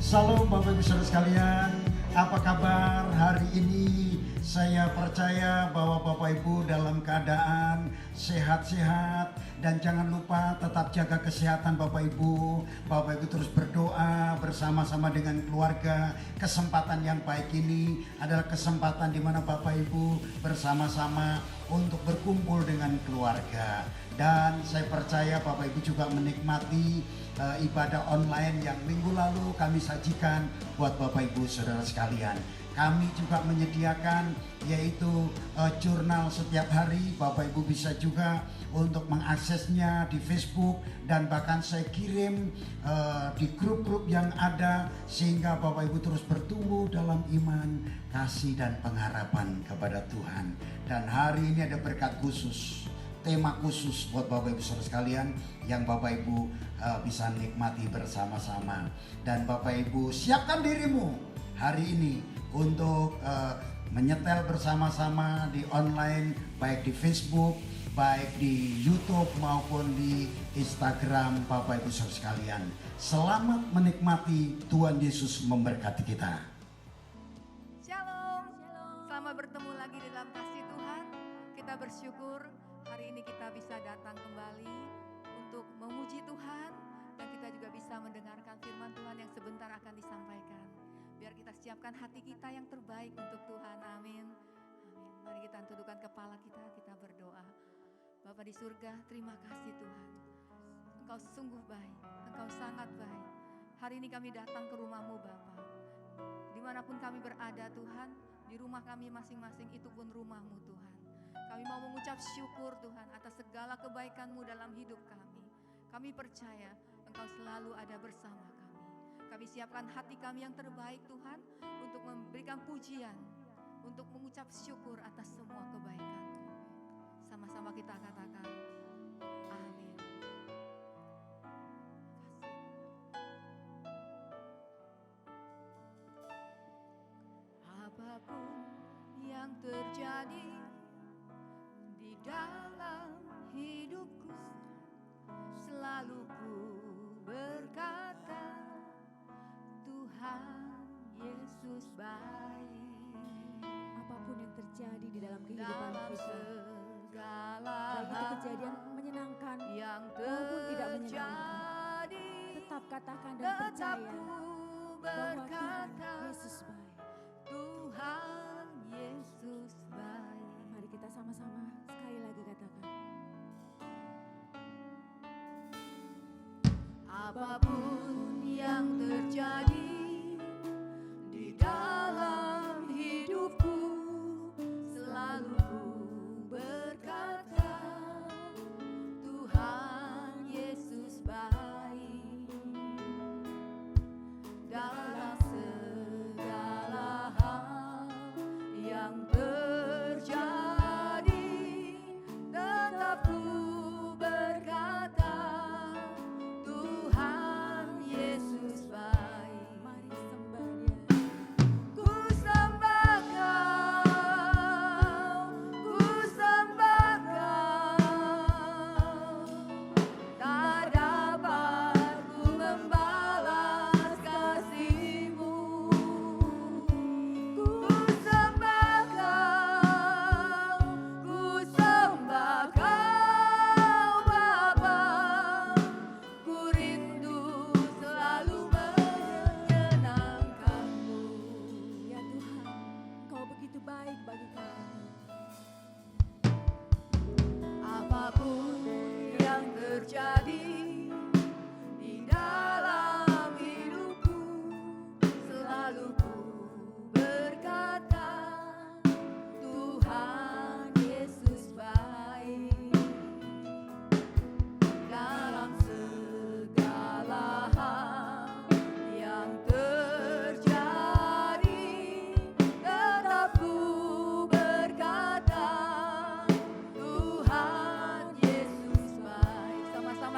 Salam Bapak Ibu Saudara sekalian, apa kabar hari ini? Saya percaya bahwa Bapak Ibu dalam keadaan sehat-sehat dan jangan lupa tetap jaga kesehatan Bapak Ibu. Bapak Ibu terus berdoa bersama-sama dengan keluarga. Kesempatan yang baik ini adalah kesempatan di mana Bapak Ibu bersama-sama untuk berkumpul dengan keluarga. Dan saya percaya Bapak Ibu juga menikmati ibadah online yang minggu lalu kami sajikan buat Bapak Ibu Saudara sekalian. Kami juga menyediakan yaitu jurnal setiap hari. Bapak Ibu bisa juga untuk mengaksesnya di Facebook dan bahkan saya kirim di grup-grup yang ada sehingga Bapak Ibu terus bertumbuh dalam iman, kasih dan pengharapan kepada Tuhan. Dan hari ini ada berkat khusus, tema khusus buat Bapak Ibu Saudara sekalian yang Bapak Ibu bisa nikmati bersama-sama. Dan Bapak Ibu siapkan dirimu hari ini untuk menyetel bersama-sama di online, baik di Facebook, baik di YouTube maupun di Instagram Bapak Ibu Saudara sekalian. Selamat menikmati, Tuhan Yesus memberkati kita. Shalom, selamat bertemu lagi di dalam kasih Tuhan. Kita bersyukur hari ini kita bisa datang kembali untuk memuji Tuhan dan kita juga bisa mendengarkan firman Tuhan yang sebentar akan disampaikan. Biar kita siapkan hati kita yang terbaik untuk Tuhan. Amin. Amin. Mari kita tundukkan kepala kita, kita berdoa. Bapa di surga, terima kasih Tuhan. Engkau sungguh baik, Engkau sangat baik. Hari ini kami datang ke rumah-Mu Bapa. Dimanapun kami berada Tuhan, di rumah kami masing-masing itu pun rumah-Mu Tuhan. Kami mau mengucap syukur Tuhan atas segala kebaikan-Mu dalam hidup kami. Kami percaya Engkau selalu ada bersama kami. Kami siapkan hati kami yang terbaik Tuhan untuk memberikan pujian, untuk mengucap syukur atas semua kebaikan-Mu. Sama-sama kita katakan, amin. Apapun yang terjadi di dalam hidupku, selalu ku berkata, Tuhan Yesus baik. Apapun yang terjadi di dalam kehidupan kita, segala baik itu kejadian menyenangkan yang maupun tidak menyenangkan, terjadi, tetap katakan dan tetap percaya ku bahwa Tuhan berkata, Yesus baik. Tuhan Yesus baik. Mari kita sama-sama sekali lagi katakan, apapun yang terjadi di dalam hidupku, selalu ku berkata, Tuhan Yesus baik. Dalam segala hal yang terjadi, tetap ku berkata, Tuhan Yesus baik. mari sembah Dia. Ku sembah Kau, ku sembah Kau. Tak dapat ku membalas kasih-Mu. Ku sembah Kau, ku sembah Kau Bapa. Ku rindu selalu menyenangkan-Mu. Ya Tuhan, Engkau begitu baik bagi kami. Apapun yang terjadi di dalam hidupku, selalu ku berkata, Tuhan Yesus baik. Dalam segala hal yang terjadi, tetap ku berkata, Tuhan Yesus baik. Sama-sama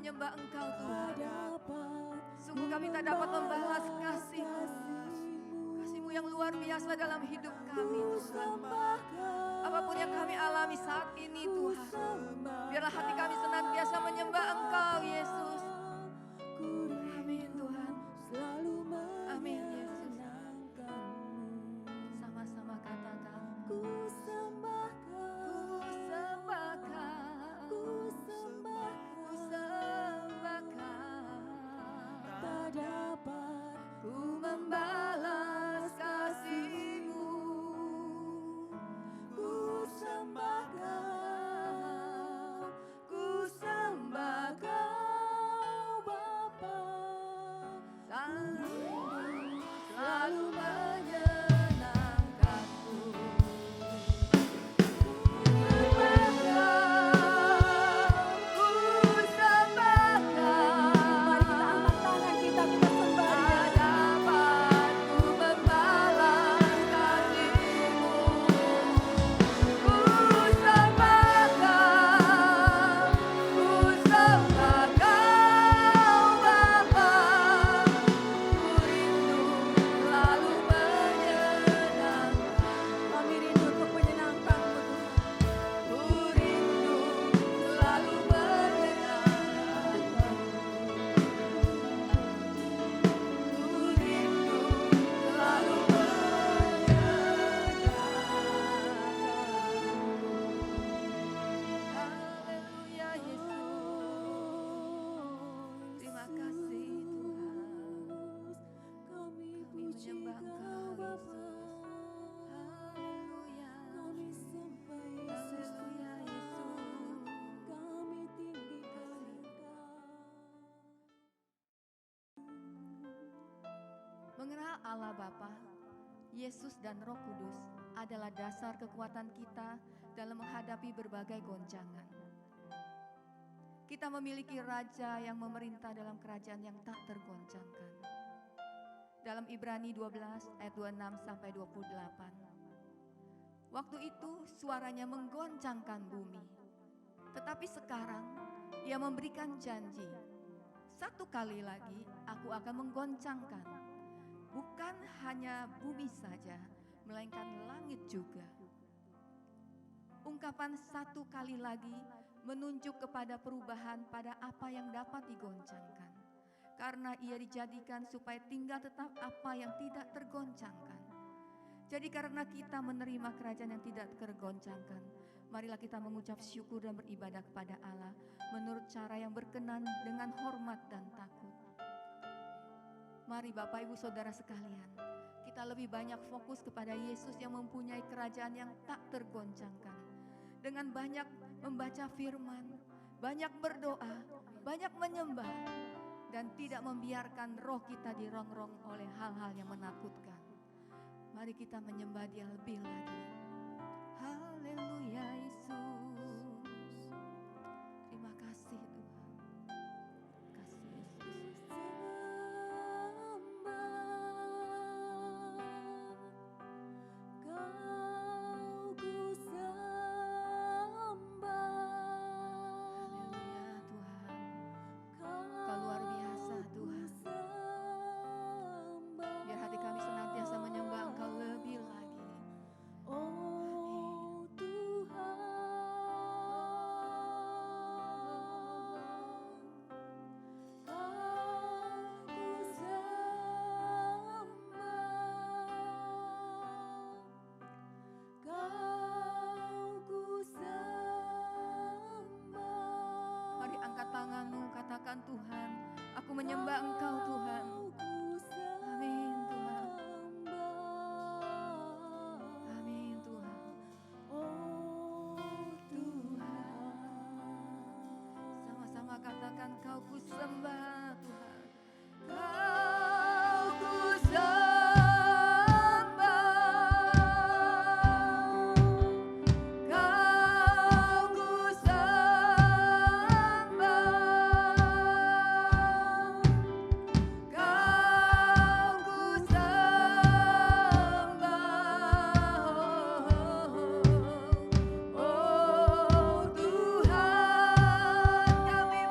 menyembah Engkau Tuhan. dapat Sungguh kami tak dapat membalas kasih-Mu yang luar biasa dalam hidup kami Tuhan. Apapun yang kami alami saat ini Tuhan, biarlah hati kami senantiasa menyembah Engkau Yesus. Amin Tuhan. Amin Yesus. Sama-sama katakan, ku sembahkan, tak dapat ku membalas kasih-Mu. Ku sembahkan, ku sembahkan Bapa, selalu menyenangkanku. Haleluya Yesus. Terima kasih Tuhan. Kami menyembah Engkau Yesus. Haleluya. Haleluya Yesus. kami tinggikan Mengenal Allah Bapa, Yesus dan Roh Kudus adalah dasar kekuatan kita dalam menghadapi berbagai goncangan. Kita memiliki Raja yang memerintah dalam kerajaan yang tak tergoncangkan. Dalam Ibrani 12 ayat 26 sampai 28. Waktu itu suaranya menggoncangkan bumi. Tetapi sekarang Ia memberikan janji, satu kali lagi aku akan menggoncangkan. Bukan hanya bumi saja, melainkan langit juga. Ungkapan satu kali lagi menunjuk kepada perubahan pada apa yang dapat digoncangkan. Karena ia dijadikan supaya tinggal tetap apa yang tidak tergoncangkan. Jadi karena kita menerima kerajaan yang tidak tergoncangkan, marilah kita mengucap syukur dan beribadah kepada Allah menurut cara yang berkenan dengan hormat dan takut. Mari Bapak Ibu Saudara sekalian, kita lebih banyak fokus kepada Yesus yang mempunyai kerajaan yang tak tergoncangkan. Dengan banyak membaca firman, banyak berdoa, banyak menyembah, dan tidak membiarkan roh kita dirongrong oleh hal-hal yang menakutkan. Mari kita menyembah Dia lebih lagi. Haleluya Yesus. Terima kasih Tuhan. Kasih Yesus. Haleluya Tuhan. Kau luar biasa Tuhan. Biar hati kami senantiasa menyembah Engkau lebih lagi. Oh Tuhan, aku sembah, Kau ku sembah. Mari angkat tanganmu, katakan Tuhan, aku menyembah Engkau Tuhan. Amin Tuhan. Amin Tuhan. Oh Tuhan, Sama-sama katakan Kau ku sembah Tuhan. Kau ku sembah. Kau ku sembah. Kau ku sembah. Oh Tuhan, kami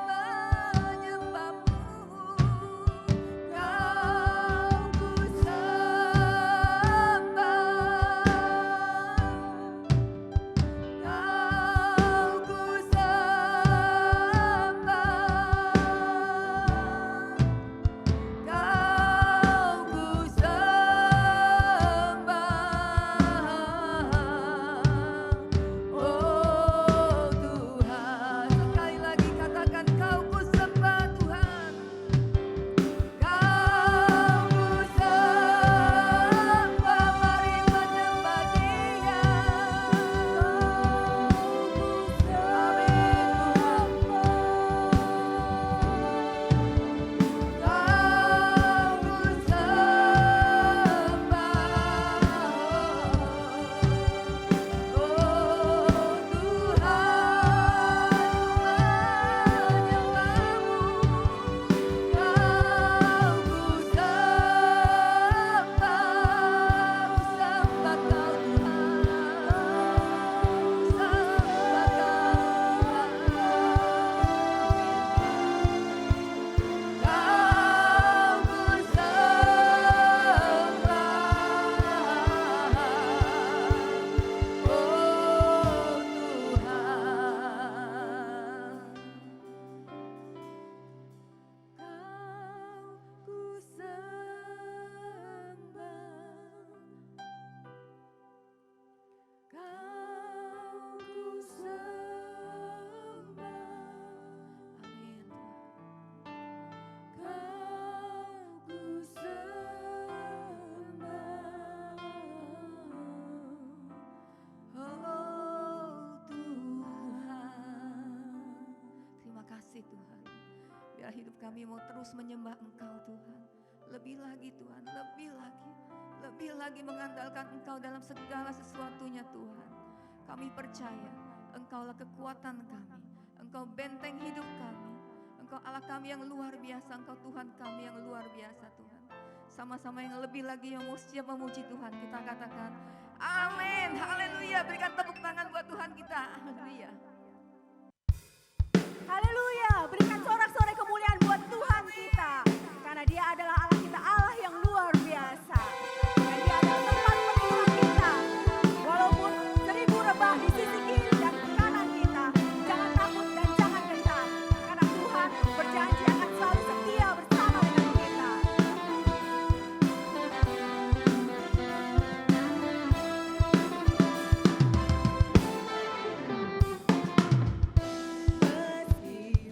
hidup kami mau terus menyembah Engkau Tuhan. Lebih lagi Tuhan, lebih lagi mengandalkan Engkau dalam segala sesuatunya Tuhan. Kami percaya Engkaulah kekuatan kami, Engkau benteng hidup kami, Engkau Allah kami yang luar biasa, Engkau Tuhan kami yang luar biasa Tuhan. Sama-sama yang lebih lagi yang mau siap memuji Tuhan, kita katakan amin, haleluya. Berikan tepuk tangan buat Tuhan kita, haleluya. Haleluya, berikan sorak-sorai kemuliaan buat Tuhan kita. Karena Dia adalah Allah kita, Allah yang luar biasa. Dan Dia adalah tempat pelindung kita. Walaupun 1000 rebah di sisi kiri dan kanan kita, jangan takut dan jangan gentar. Karena Tuhan berjanji akan selalu setia bersama dengan kita. Meski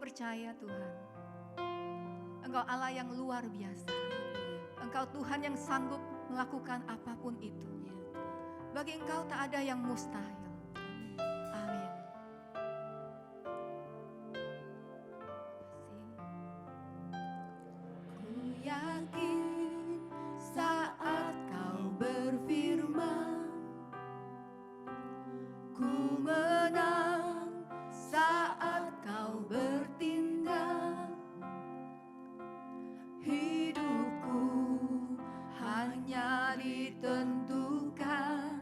percaya Tuhan, Engkau Allah yang luar biasa. Engkau Tuhan yang sanggup melakukan apapun itu. Bagi Engkau tak ada yang mustahil. Amin. Ku yakin saat Kau berfirman, ku menang saat Kau bertindak. Hidupku hanya ditentukan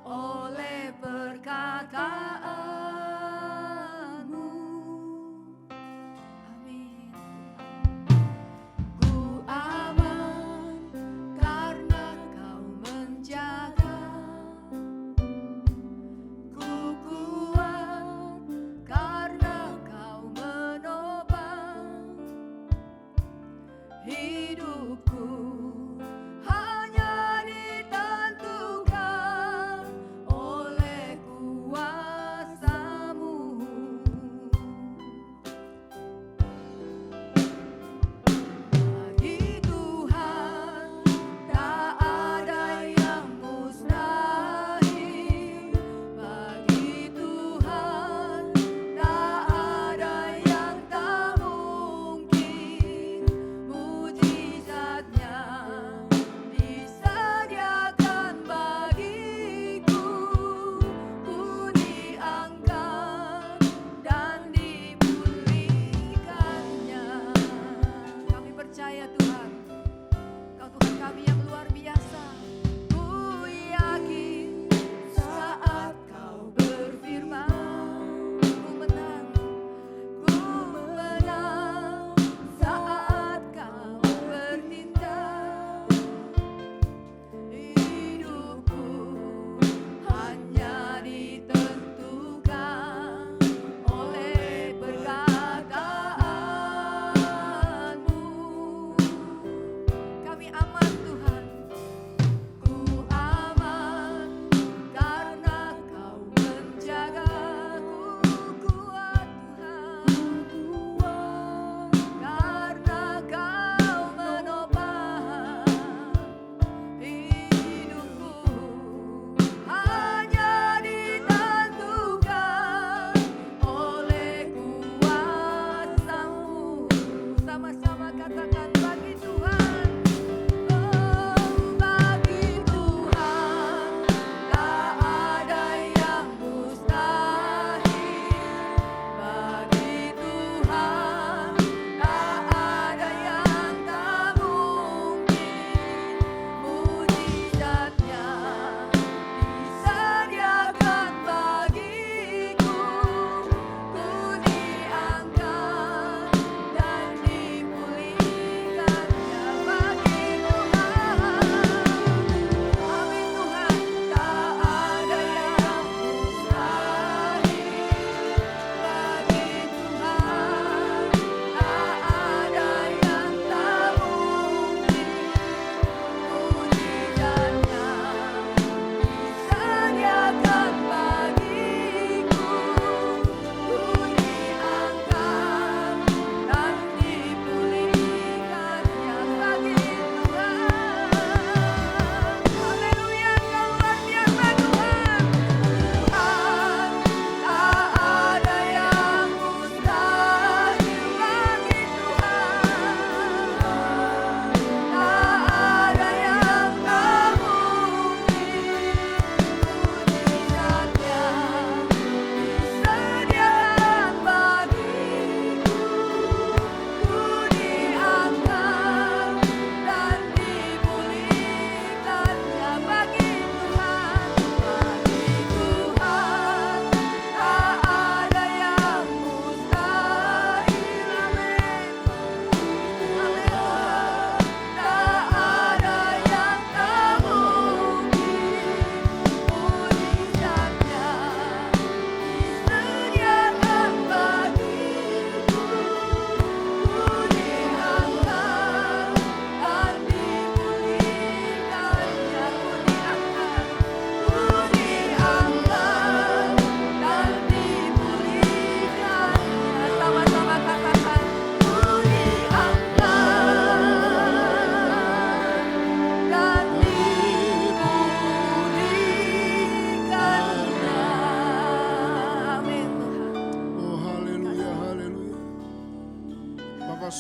oleh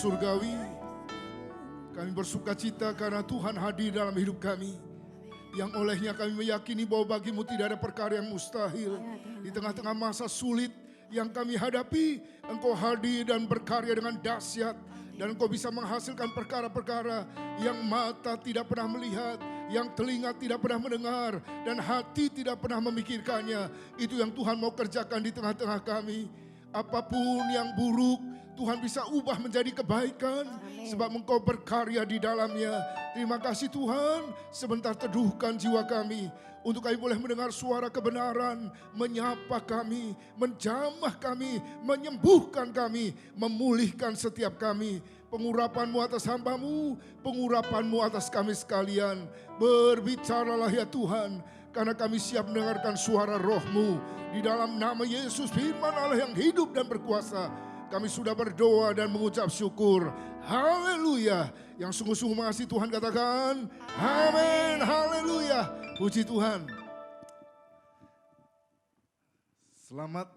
surgawi, kami bersuka cita karena Tuhan hadir dalam hidup kami. Yang olehnya kami meyakini bahwa bagimu tidak ada perkara yang mustahil. Di tengah-tengah masa sulit yang kami hadapi, Engkau hadir dan berkarya dengan dahsyat. Dan Engkau bisa menghasilkan perkara-perkara yang mata tidak pernah melihat, yang telinga tidak pernah mendengar, dan hati tidak pernah memikirkannya. Itu yang Tuhan mau kerjakan di tengah-tengah kami. Apapun yang buruk, Tuhan bisa ubah menjadi kebaikan. Sebab Engkau berkarya di dalamnya. Terima kasih Tuhan, sebentar teduhkan jiwa kami. Untuk kami boleh mendengar suara kebenaran, menyapa kami, menjamah kami, menyembuhkan kami, memulihkan setiap kami. Pengurapan-Mu atas hamba-Mu, pengurapan-Mu atas kami sekalian. Berbicaralah ya Tuhan, karena kami siap mendengarkan suara Roh-Mu. Di dalam nama Yesus, firman Allah yang hidup dan berkuasa, kami sudah berdoa dan mengucap syukur. Haleluya. Yang sungguh-sungguh mengasihi Tuhan katakan, amin. Haleluya. Puji Tuhan. Selamat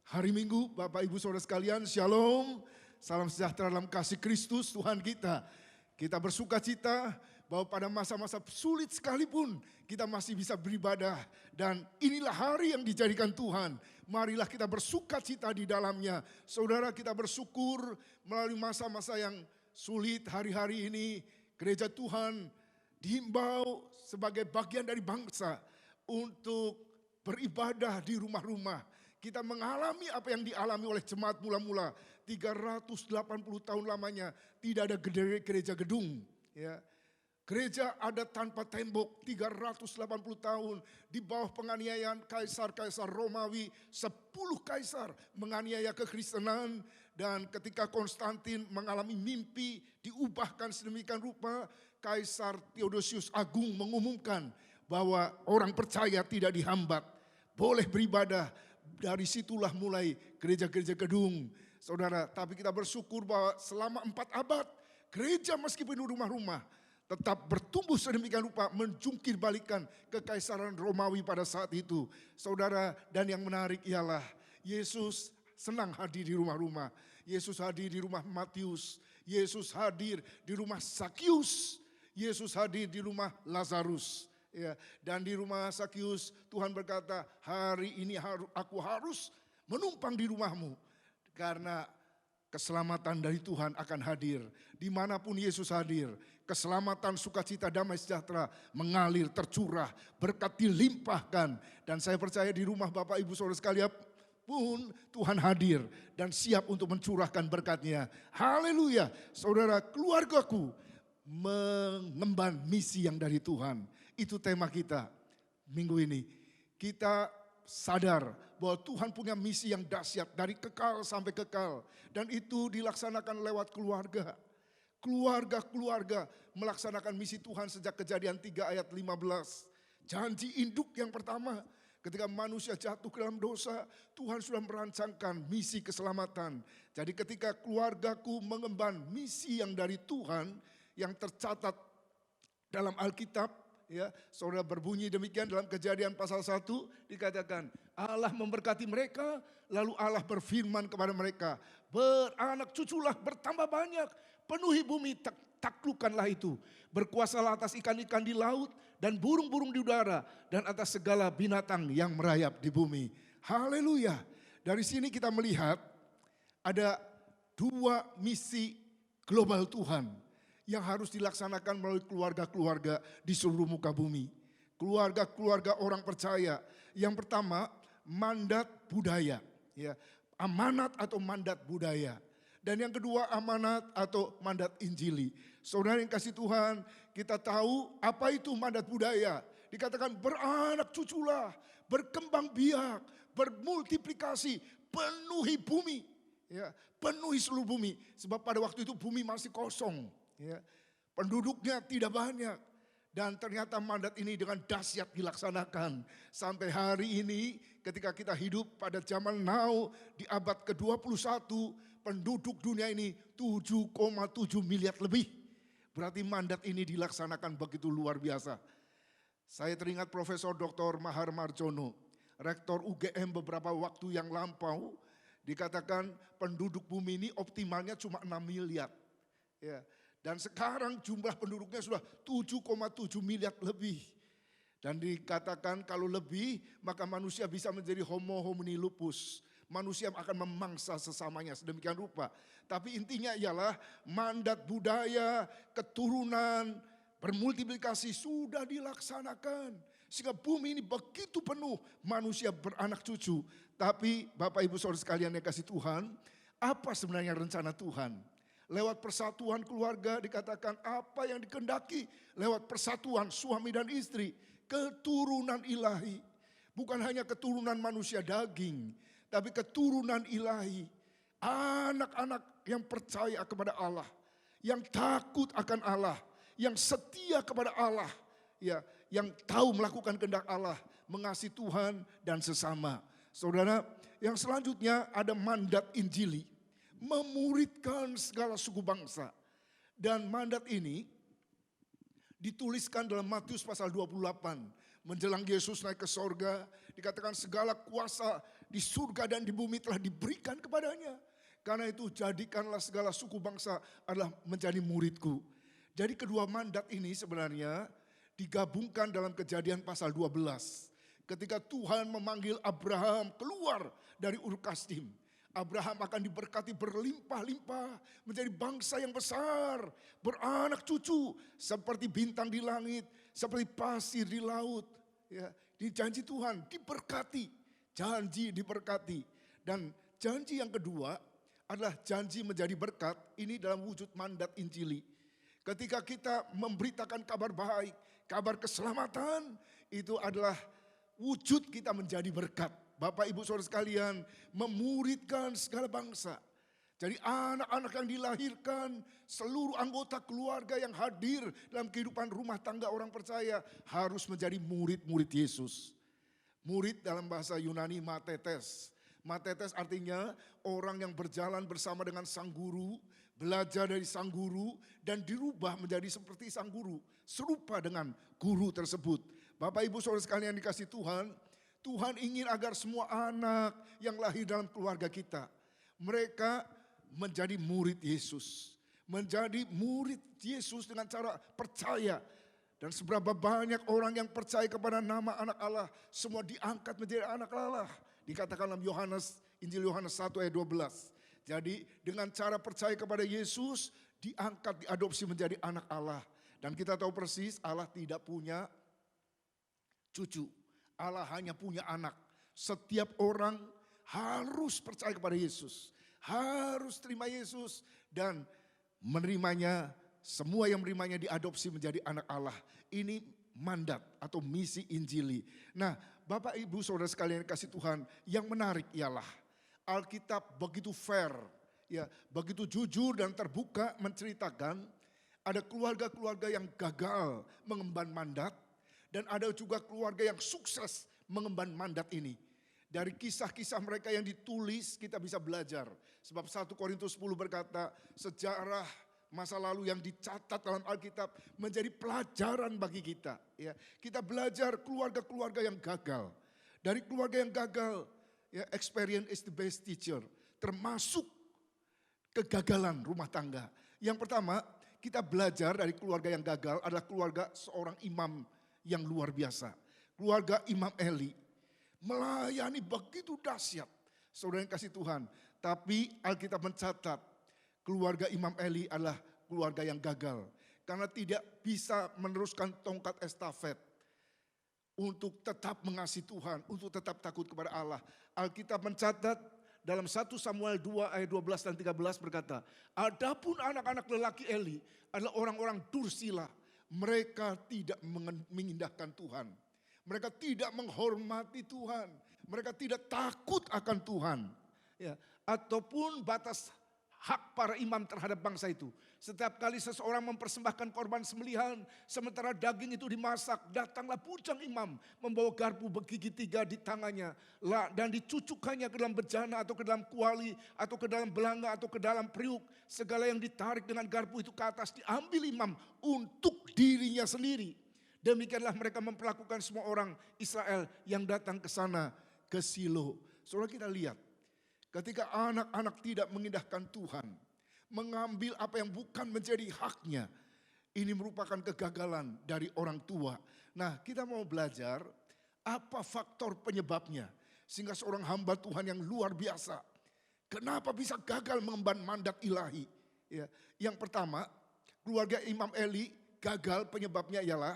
hari Minggu Bapak Ibu Saudara sekalian. Shalom. Salam sejahtera dalam kasih Kristus Tuhan kita. Kita bersuka cita bahwa pada masa-masa sulit sekalipun kita masih bisa beribadah. Dan inilah hari yang dijadikan Tuhan. Marilah kita bersuka cita di dalamnya. Saudara, kita bersyukur melalui masa-masa yang sulit hari-hari ini. Gereja Tuhan dihimbau sebagai bagian dari bangsa untuk beribadah di rumah-rumah. Kita mengalami apa yang dialami oleh jemaat mula-mula. 380 tahun lamanya tidak ada gereja gedung. Ya. Gereja ada tanpa tembok 380 tahun di bawah penganiayaan kaisar-kaisar Romawi. 10 kaisar menganiaya kekristenan, dan ketika Konstantin mengalami mimpi diubahkan sedemikian rupa, Kaisar Theodosius Agung mengumumkan bahwa orang percaya tidak dihambat, boleh beribadah. Dari situlah mulai gereja-gereja gedung. Saudara, tapi kita bersyukur bahwa selama 4 abad gereja meskipun di rumah-rumah tetap bertumbuh sedemikian rupa, menjungkir balikan kekaisaran Romawi pada saat itu. Saudara, dan yang menarik ialah Yesus senang hadir di rumah-rumah. Yesus hadir di rumah Matius, Yesus hadir di rumah Sakius, Yesus hadir di rumah Lazarus. Ya, dan di rumah Sakius Tuhan berkata, hari ini aku harus menumpang di rumahmu. Karena keselamatan dari Tuhan akan hadir. Dimanapun Yesus hadir, keselamatan, sukacita, damai sejahtera mengalir, tercurah, berkat dilimpahkan. Dan saya percaya di rumah Bapak Ibu Saudara sekalian pun Tuhan hadir dan siap untuk mencurahkan berkatnya. Haleluya. Saudara, keluargaku mengemban misi yang dari Tuhan. Itu tema kita minggu ini. Kita sadar bahwa Tuhan punya misi yang dahsyat dari kekal sampai kekal. Dan itu dilaksanakan lewat keluarga. Keluarga-keluarga melaksanakan misi Tuhan sejak Kejadian 3 ayat 15. Janji induk yang pertama, ketika manusia jatuh ke dalam dosa, Tuhan sudah merancangkan misi keselamatan. Jadi ketika keluargaku mengemban misi yang dari Tuhan, yang tercatat dalam Alkitab, ya, saudara, berbunyi demikian dalam Kejadian pasal 1 dikatakan, Allah memberkati mereka, lalu Allah berfirman kepada mereka, beranak cuculah, bertambah banyak, penuhi bumi, taklukkanlah itu. Berkuasalah atas ikan-ikan di laut dan burung-burung di udara dan atas segala binatang yang merayap di bumi. Haleluya. Dari sini kita melihat ada 2 misi global Tuhan yang harus dilaksanakan melalui keluarga-keluarga di seluruh muka bumi. Keluarga-keluarga orang percaya. Yang pertama, mandat budaya. Ya, amanat atau mandat budaya. Dan yang kedua, amanat atau mandat injili. Saudara yang kasih Tuhan, kita tahu apa itu mandat budaya. Dikatakan beranak cuculah, berkembang biak, bermultiplikasi, penuhi bumi. Ya, penuhi seluruh bumi. Sebab pada waktu itu bumi masih kosong. Ya, penduduknya tidak banyak. Dan ternyata mandat ini dengan dahsyat dilaksanakan. Sampai hari ini ketika kita hidup pada zaman now di abad ke-21, penduduk dunia ini 7,7 miliar lebih. Berarti mandat ini dilaksanakan begitu luar biasa. Saya teringat Profesor Dr. Mahar Marjono, Rektor UGM beberapa waktu yang lampau, dikatakan penduduk bumi ini optimalnya cuma 6 miliar. Ya. Dan sekarang jumlah penduduknya sudah 7,7 miliar lebih. Dan dikatakan kalau lebih maka manusia bisa menjadi homo homini lupus. Manusia akan memangsa sesamanya sedemikian rupa. Tapi intinya ialah mandat budaya, keturunan, bermultiplikasi sudah dilaksanakan. Sehingga bumi ini begitu penuh manusia beranak cucu. Tapi Bapak Ibu Saudara sekalian yang kasih Tuhan, apa sebenarnya rencana Tuhan? Lewat persatuan keluarga dikatakan apa yang dikehendaki. Lewat persatuan suami dan istri, keturunan ilahi. Bukan hanya keturunan manusia daging, tapi keturunan ilahi. Anak-anak yang percaya kepada Allah, yang takut akan Allah, yang setia kepada Allah, ya, yang tahu melakukan kehendak Allah, mengasihi Tuhan dan sesama. Saudara, yang selanjutnya ada mandat Injili, memuridkan segala suku bangsa. Dan mandat ini dituliskan dalam Matius pasal 28. Menjelang Yesus naik ke sorga, dikatakan segala kuasa di surga dan di bumi telah diberikan kepadanya. Karena itu jadikanlah segala suku bangsa adalah menjadi muridku. Jadi kedua mandat ini sebenarnya digabungkan dalam Kejadian pasal 12. Ketika Tuhan memanggil Abraham keluar dari Ur Kasdim. Abraham akan diberkati berlimpah-limpah, menjadi bangsa yang besar, beranak cucu seperti bintang di langit, seperti pasir di laut. Ya, di janji Tuhan diberkati, janji diberkati. Dan janji yang kedua adalah janji menjadi berkat, ini dalam wujud mandat Injili. Ketika kita memberitakan kabar baik, kabar keselamatan, itu adalah wujud kita menjadi berkat. Bapak Ibu Saudara sekalian, memuridkan segala bangsa. Jadi anak-anak yang dilahirkan, seluruh anggota keluarga yang hadir dalam kehidupan rumah tangga orang percaya harus menjadi murid-murid Yesus. Murid dalam bahasa Yunani matetes. Matetes artinya orang yang berjalan bersama dengan sang guru, belajar dari sang guru dan dirubah menjadi seperti sang guru, serupa dengan guru tersebut. Bapak Ibu Saudara sekalian yang dikasihi Tuhan, Tuhan ingin agar semua anak yang lahir dalam keluarga kita, mereka menjadi murid Yesus. Menjadi murid Yesus dengan cara percaya. Dan seberapa banyak orang yang percaya kepada nama anak Allah, semua diangkat menjadi anak Allah. Dikatakan dalam Injil Yohanes 1 ayat 12. Jadi dengan cara percaya kepada Yesus, diangkat, diadopsi menjadi anak Allah. Dan kita tahu persis Allah tidak punya cucu. Allah hanya punya anak. Setiap orang harus percaya kepada Yesus. Harus terima Yesus dan menerimanya. Semua yang menerimanya diadopsi menjadi anak Allah. Ini mandat atau misi Injili. Nah, Bapak Ibu Saudara sekalian yang kasih Tuhan, yang menarik ialah Alkitab begitu fair, ya, begitu jujur dan terbuka menceritakan ada keluarga-keluarga yang gagal mengemban mandat. Dan ada juga keluarga yang sukses mengemban mandat ini. Dari kisah-kisah mereka yang ditulis kita bisa belajar. Sebab 1 Korintus 10 berkata sejarah masa lalu yang dicatat dalam Alkitab menjadi pelajaran bagi kita. Ya, kita belajar keluarga-keluarga yang gagal. Dari keluarga yang gagal, ya, experience is the best teacher. Termasuk kegagalan rumah tangga. Yang pertama kita belajar dari keluarga yang gagal adalah keluarga seorang imam yang luar biasa. Keluarga Imam Eli melayani begitu dahsyat. Saudara yang kasih Tuhan. Tapi Alkitab mencatat keluarga Imam Eli adalah keluarga yang gagal. Karena tidak bisa meneruskan tongkat estafet. Untuk tetap mengasihi Tuhan. Untuk tetap takut kepada Allah. Alkitab mencatat dalam 1 Samuel 2 ayat 12 dan 13 berkata. Adapun anak-anak lelaki Eli adalah orang-orang dursila. Mereka tidak mengindahkan Tuhan. Mereka tidak menghormati Tuhan. Mereka tidak takut akan Tuhan. Ya, ataupun batas hak para imam terhadap bangsa itu. Setiap kali seseorang mempersembahkan korban sembelihan, sementara daging itu dimasak, datanglah bujang imam membawa garpu bergigi 3 di tangannya dan dicucukkannya ke dalam bejana atau ke dalam kuali atau ke dalam belanga atau ke dalam periuk. Segala yang ditarik dengan garpu itu ke atas diambil imam untuk dirinya sendiri. Demikianlah mereka memperlakukan semua orang Israel yang datang ke sana, ke Silo. Saudara, kita lihat ketika anak-anak tidak mengindahkan Tuhan, mengambil apa yang bukan menjadi haknya. Ini merupakan kegagalan dari orang tua. Nah, kita mau belajar apa faktor penyebabnya. Sehingga seorang hamba Tuhan yang luar biasa, kenapa bisa gagal mengemban mandat ilahi? Ya, yang pertama, keluarga Imam Eli gagal penyebabnya ialah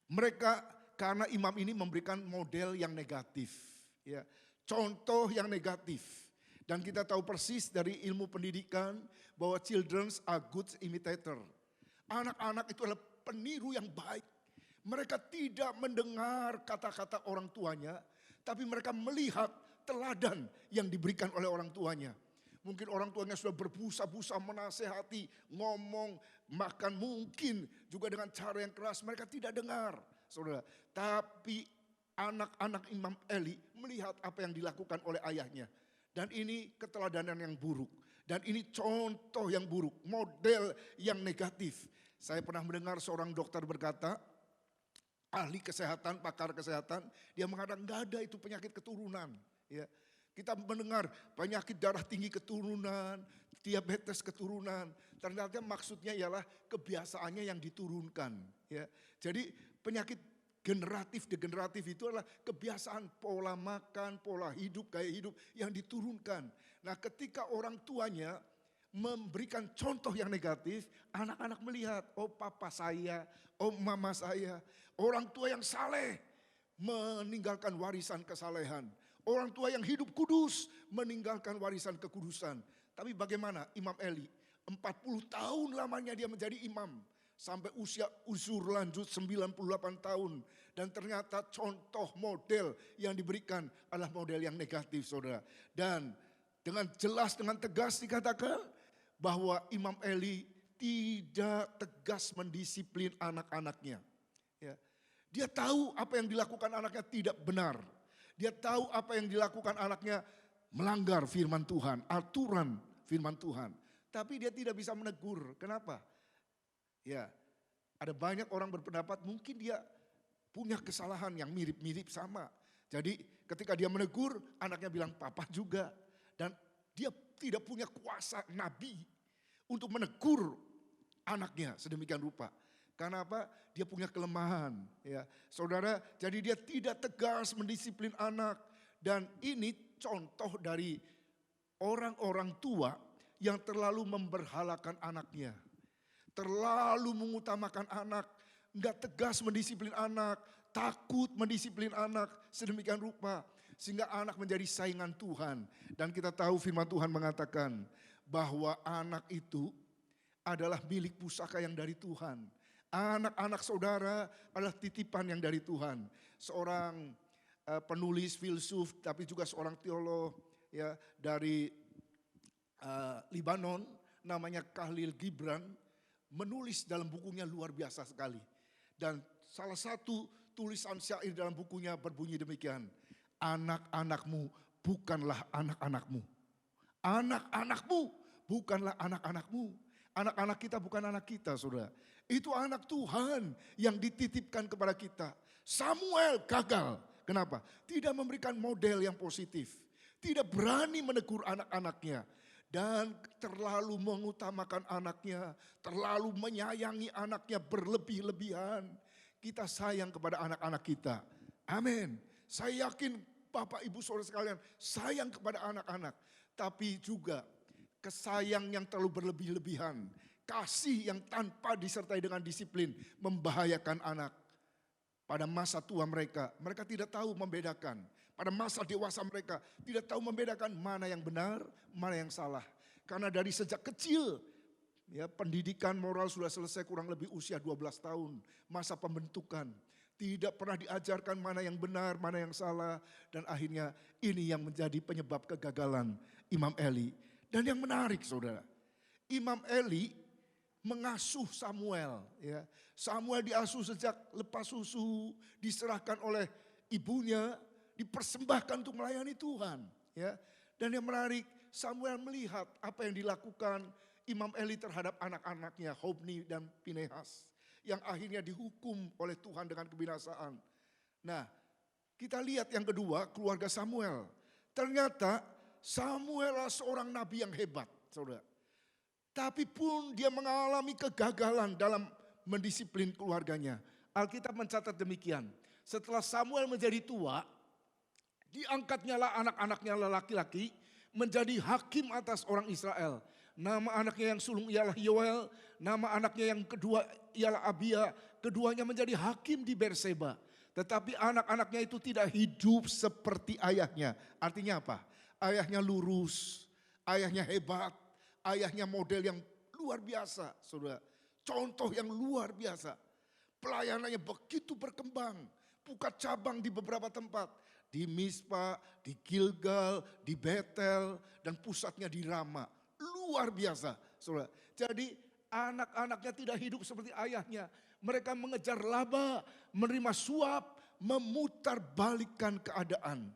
mereka karena imam ini memberikan model yang negatif. Ya, contoh yang negatif. Dan kita tahu persis dari ilmu pendidikan bahwa children are good imitator. Anak-anak itu adalah peniru yang baik. Mereka tidak mendengar kata-kata orang tuanya, tapi mereka melihat teladan yang diberikan oleh orang tuanya. Mungkin orang tuanya sudah berbusa-busa menasehati, ngomong, bahkan mungkin juga dengan cara yang keras, mereka tidak dengar, saudara. Tapi anak-anak Imam Eli melihat apa yang dilakukan oleh ayahnya. Dan ini keteladanan yang buruk. Dan ini contoh yang buruk, model yang negatif. Saya pernah mendengar seorang dokter berkata, ahli kesehatan, pakar kesehatan, dia mengatakan nggak ada itu penyakit keturunan. Ya, kita mendengar penyakit darah tinggi keturunan, diabetes keturunan. Ternyata maksudnya ialah kebiasaannya yang diturunkan. Ya, jadi penyakit degeneratif itu adalah kebiasaan pola makan, pola hidup, gaya hidup yang diturunkan. Nah, ketika orang tuanya memberikan contoh yang negatif, anak-anak melihat, oh papa saya, oh mama saya, orang tua yang saleh meninggalkan warisan kesalehan. Orang tua yang hidup kudus meninggalkan warisan kekudusan. Tapi bagaimana Imam Eli? 40 tahun lamanya dia menjadi imam. Sampai usia uzur lanjut 98 tahun. Dan ternyata contoh model yang diberikan adalah model yang negatif, saudara. Dan dengan jelas, dengan tegas dikatakan bahwa Imam Eli tidak tegas mendisiplin anak-anaknya. Ya. Dia tahu apa yang dilakukan anaknya tidak benar. Dia tahu apa yang dilakukan anaknya melanggar firman Tuhan, aturan firman Tuhan. Tapi dia tidak bisa menegur. Kenapa? Ya, ada banyak orang berpendapat mungkin dia punya kesalahan yang mirip-mirip sama. Jadi ketika dia menegur, anaknya bilang papa juga. Dan dia tidak punya kuasa nabi untuk menegur anaknya sedemikian rupa. Karena apa? Dia punya kelemahan. Ya, saudara, jadi dia tidak tegas mendisiplin anak. Dan ini contoh dari orang-orang tua yang terlalu memberhalakan anaknya. Terlalu mengutamakan anak, enggak tegas mendisiplin anak, takut mendisiplin anak sedemikian rupa. Sehingga anak menjadi saingan Tuhan. Dan kita tahu firman Tuhan mengatakan bahwa anak itu adalah milik pusaka yang dari Tuhan. Anak-anak saudara adalah titipan yang dari Tuhan. Seorang penulis filsuf tapi juga seorang teolog ya dari Libanon namanya Khalil Gibran menulis dalam bukunya luar biasa sekali. Dan salah satu tulisan syair dalam bukunya berbunyi demikian. Anak-anakmu bukanlah anak-anakmu. Anak-anakmu bukanlah anak-anakmu. Anak-anak kita bukan anak kita, saudara. Itu anak Tuhan yang dititipkan kepada kita. Samuel gagal. Kenapa? Tidak memberikan model yang positif. Tidak berani menegur anak-anaknya. Dan terlalu mengutamakan anaknya. Terlalu menyayangi anaknya berlebih-lebihan. Kita sayang kepada anak-anak kita. Amin. Saya yakin Bapak Ibu Saudara sekalian sayang kepada anak-anak. Tapi juga kesayang yang terlalu berlebih-lebihan. Kasih yang tanpa disertai dengan disiplin membahayakan anak. Pada masa tua mereka tidak tahu membedakan. Pada masa dewasa mereka tidak tahu membedakan mana yang benar, mana yang salah. Karena dari sejak kecil ya pendidikan moral sudah selesai kurang lebih usia 12 tahun. Masa pembentukan. Tidak pernah diajarkan mana yang benar, mana yang salah. Dan akhirnya ini yang menjadi penyebab kegagalan Imam Eli. Dan yang menarik saudara, Imam Eli mengasuh Samuel. Ya. Samuel diasuh sejak lepas susu, diserahkan oleh ibunya, dipersembahkan untuk melayani Tuhan. Ya. Dan yang menarik, Samuel melihat apa yang dilakukan Imam Eli terhadap anak-anaknya, Hofni dan Pinehas. Yang akhirnya dihukum oleh Tuhan dengan kebinasaan. Nah, kita lihat yang kedua, keluarga Samuel. Ternyata Samuel adalah seorang nabi yang hebat, saudara. Tapi pun dia mengalami kegagalan dalam mendisiplin keluarganya. Alkitab mencatat demikian. Setelah Samuel menjadi tua, diangkatnya lah anak-anaknya laki-laki menjadi hakim atas orang Israel. Nama anaknya yang sulung ialah Yoel, nama anaknya yang kedua ialah Abia. Keduanya menjadi hakim di Berseba. Tetapi anak-anaknya itu tidak hidup seperti ayahnya. Artinya apa? Ayahnya lurus, ayahnya hebat, ayahnya model yang luar biasa, saudara. Contoh yang luar biasa. Pelayanannya begitu berkembang, buka cabang di beberapa tempat. Di Mispa, di Gilgal, di Betel, dan pusatnya di Rama. Luar biasa, saudara. Jadi anak-anaknya tidak hidup seperti ayahnya. Mereka mengejar laba, menerima suap, memutarbalikkan keadaan.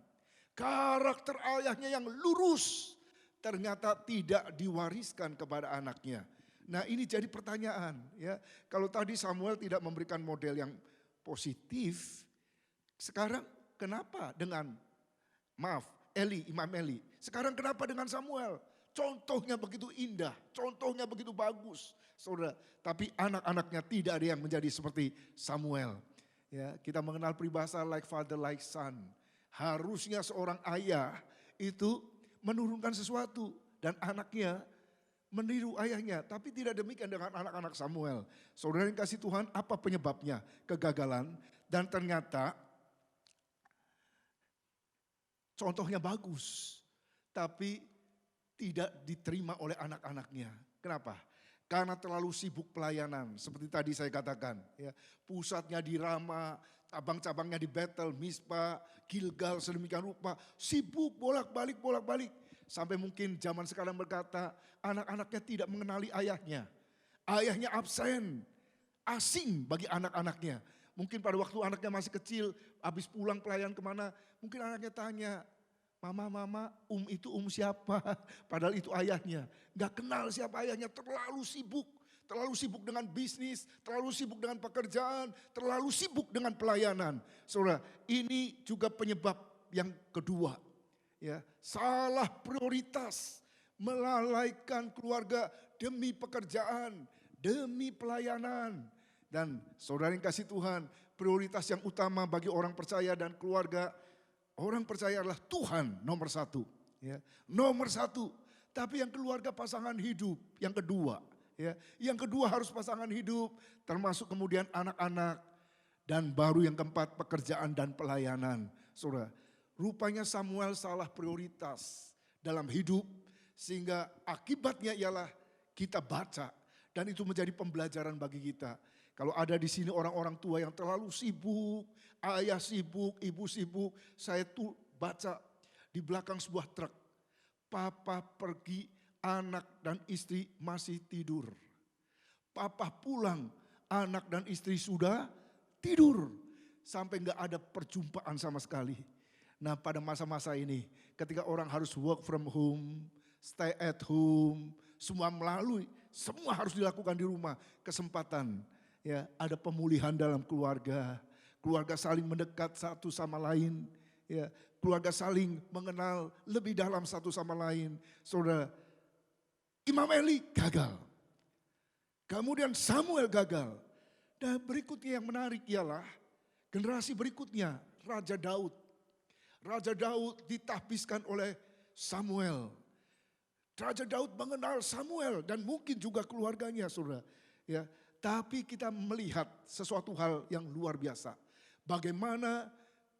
Karakter ayahnya yang lurus ternyata tidak diwariskan kepada anaknya. Nah, ini jadi pertanyaan ya. Kalau tadi Samuel tidak memberikan model yang positif, sekarang kenapa dengan Imam Eli? Sekarang kenapa dengan Samuel? Contohnya begitu indah, contohnya begitu bagus, saudara. Tapi anak-anaknya tidak ada yang menjadi seperti Samuel. Ya, kita mengenal peribahasa like father like son. Harusnya seorang ayah itu menurunkan sesuatu dan anaknya meniru ayahnya. Tapi tidak demikian dengan anak-anak Samuel. Saudara yang kasih Tuhan, apa penyebabnya? Kegagalan. Dan ternyata contohnya bagus, tapi tidak diterima oleh anak-anaknya. Kenapa? Karena terlalu sibuk pelayanan, seperti tadi saya katakan. Ya, pusatnya di Rama, cabang-cabangnya di Betel, Mispa, Gilgal, sedemikian rupa. Sibuk bolak-balik. Sampai mungkin zaman sekarang berkata, anak-anaknya tidak mengenali ayahnya. Ayahnya absen, asing bagi anak-anaknya. Mungkin pada waktu anaknya masih kecil, habis pulang pelayan kemana, mungkin anaknya tanya, Mama, itu siapa? Padahal itu ayahnya. Gak kenal siapa ayahnya, terlalu sibuk dengan bisnis, terlalu sibuk dengan pekerjaan, terlalu sibuk dengan pelayanan. Saudara, ini juga penyebab yang kedua. Ya, salah prioritas, melalaikan keluarga demi pekerjaan, demi pelayanan. Dan saudara yang kasih Tuhan, prioritas yang utama bagi orang percaya dan keluarga, orang percaya adalah Tuhan nomor satu. Ya, nomor satu. Tapi yang keluarga pasangan hidup, yang kedua. Ya, yang kedua harus pasangan hidup, termasuk kemudian anak-anak. Dan baru yang keempat pekerjaan dan pelayanan. Saudara, rupanya Samuel salah prioritas dalam hidup. Sehingga akibatnya ialah kita baca. Dan itu menjadi pembelajaran bagi kita. Kalau ada di sini orang-orang tua yang terlalu sibuk, ayah sibuk, ibu sibuk, saya tuh baca di belakang sebuah truk. Papa pergi, anak dan istri masih tidur. Papa pulang, anak dan istri sudah tidur. Sampai gak ada perjumpaan sama sekali. Nah, pada masa-masa ini ketika orang harus work from home, stay at home, semua harus dilakukan di rumah. Kesempatan. Ya, ada pemulihan dalam keluarga saling mendekat satu sama lain, ya, keluarga saling mengenal lebih dalam satu sama lain. Saudara, Imam Eli gagal, kemudian Samuel gagal, dan berikutnya yang menarik ialah generasi berikutnya, Raja Daud. Raja Daud ditahbiskan oleh Samuel. Raja Daud mengenal Samuel dan mungkin juga keluarganya, saudara. Ya. Tapi kita melihat sesuatu hal yang luar biasa. Bagaimana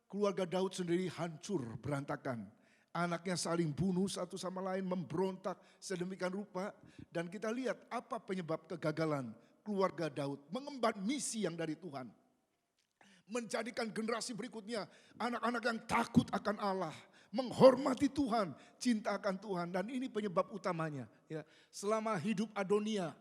keluarga Daud sendiri hancur, berantakan. Anaknya saling bunuh satu sama lain, memberontak sedemikian rupa. Dan kita lihat apa penyebab kegagalan keluarga Daud. Mengemban misi yang dari Tuhan. Menjadikan generasi berikutnya anak-anak yang takut akan Allah. Menghormati Tuhan, cinta akan Tuhan. Dan ini penyebab utamanya. Ya, selama hidup Adonia,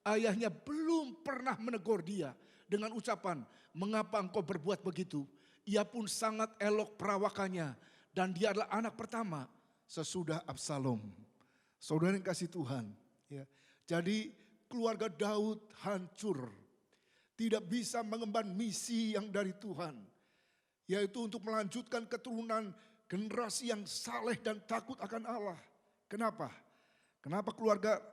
ayahnya belum pernah menegur dia dengan ucapan, mengapa engkau berbuat begitu? Ia pun sangat elok perawakannya dan dia adalah anak pertama sesudah Absalom. Saudara yang kasih Tuhan. Ya. Jadi keluarga Daud hancur. Tidak bisa mengemban misi yang dari Tuhan. Yaitu untuk melanjutkan keturunan generasi yang saleh dan takut akan Allah. Kenapa? Kenapa keluarga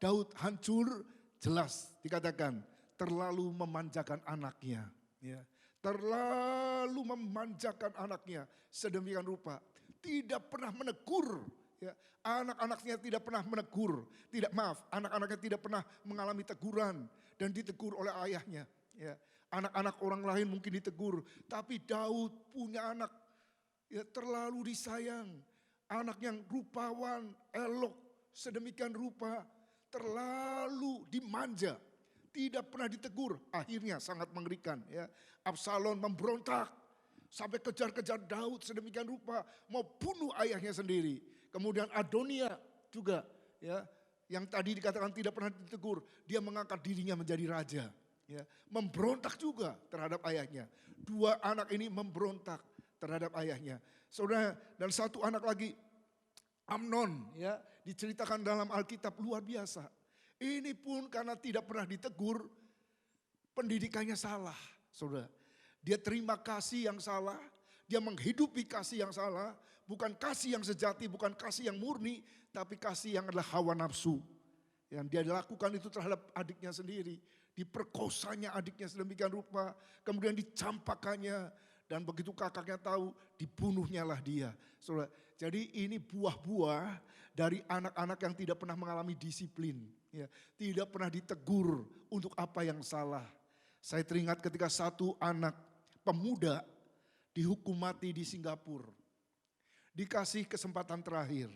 Daud hancur, jelas dikatakan terlalu memanjakan anaknya. Ya. Terlalu memanjakan anaknya sedemikian rupa. Tidak pernah menegur. Ya. Anak-anaknya tidak pernah menegur. Anak-anaknya tidak pernah mengalami teguran dan ditegur oleh ayahnya. Ya. Anak-anak orang lain mungkin ditegur, tapi Daud punya anak ya terlalu disayang. Anak yang rupawan, elok, sedemikian rupa, terlalu dimanja, tidak pernah ditegur. Akhirnya sangat mengerikan ya. Absalom memberontak sampai kejar-kejar Daud sedemikian rupa, mau bunuh ayahnya sendiri. Kemudian Adonia juga ya, yang tadi dikatakan tidak pernah ditegur, dia mengangkat dirinya menjadi raja. Ya, memberontak juga terhadap ayahnya. Dua anak ini memberontak terhadap ayahnya. Saudara, dan satu anak lagi, Amnon, ya, diceritakan dalam Alkitab luar biasa. Ini pun karena tidak pernah ditegur, pendidikannya salah, saudara. Dia terima kasih yang salah, dia menghidupi kasih yang salah, bukan kasih yang sejati, bukan kasih yang murni, tapi kasih yang adalah hawa nafsu. Yang dia lakukan itu terhadap adiknya sendiri. Diperkosanya adiknya sedemikian rupa, kemudian dicampakannya, dan begitu kakaknya tahu, dibunuhnya lah dia. Saudara, jadi ini buah-buah dari anak-anak yang tidak pernah mengalami disiplin, ya, tidak pernah ditegur untuk apa yang salah. Saya teringat ketika satu anak pemuda dihukum mati di Singapura, dikasih kesempatan terakhir.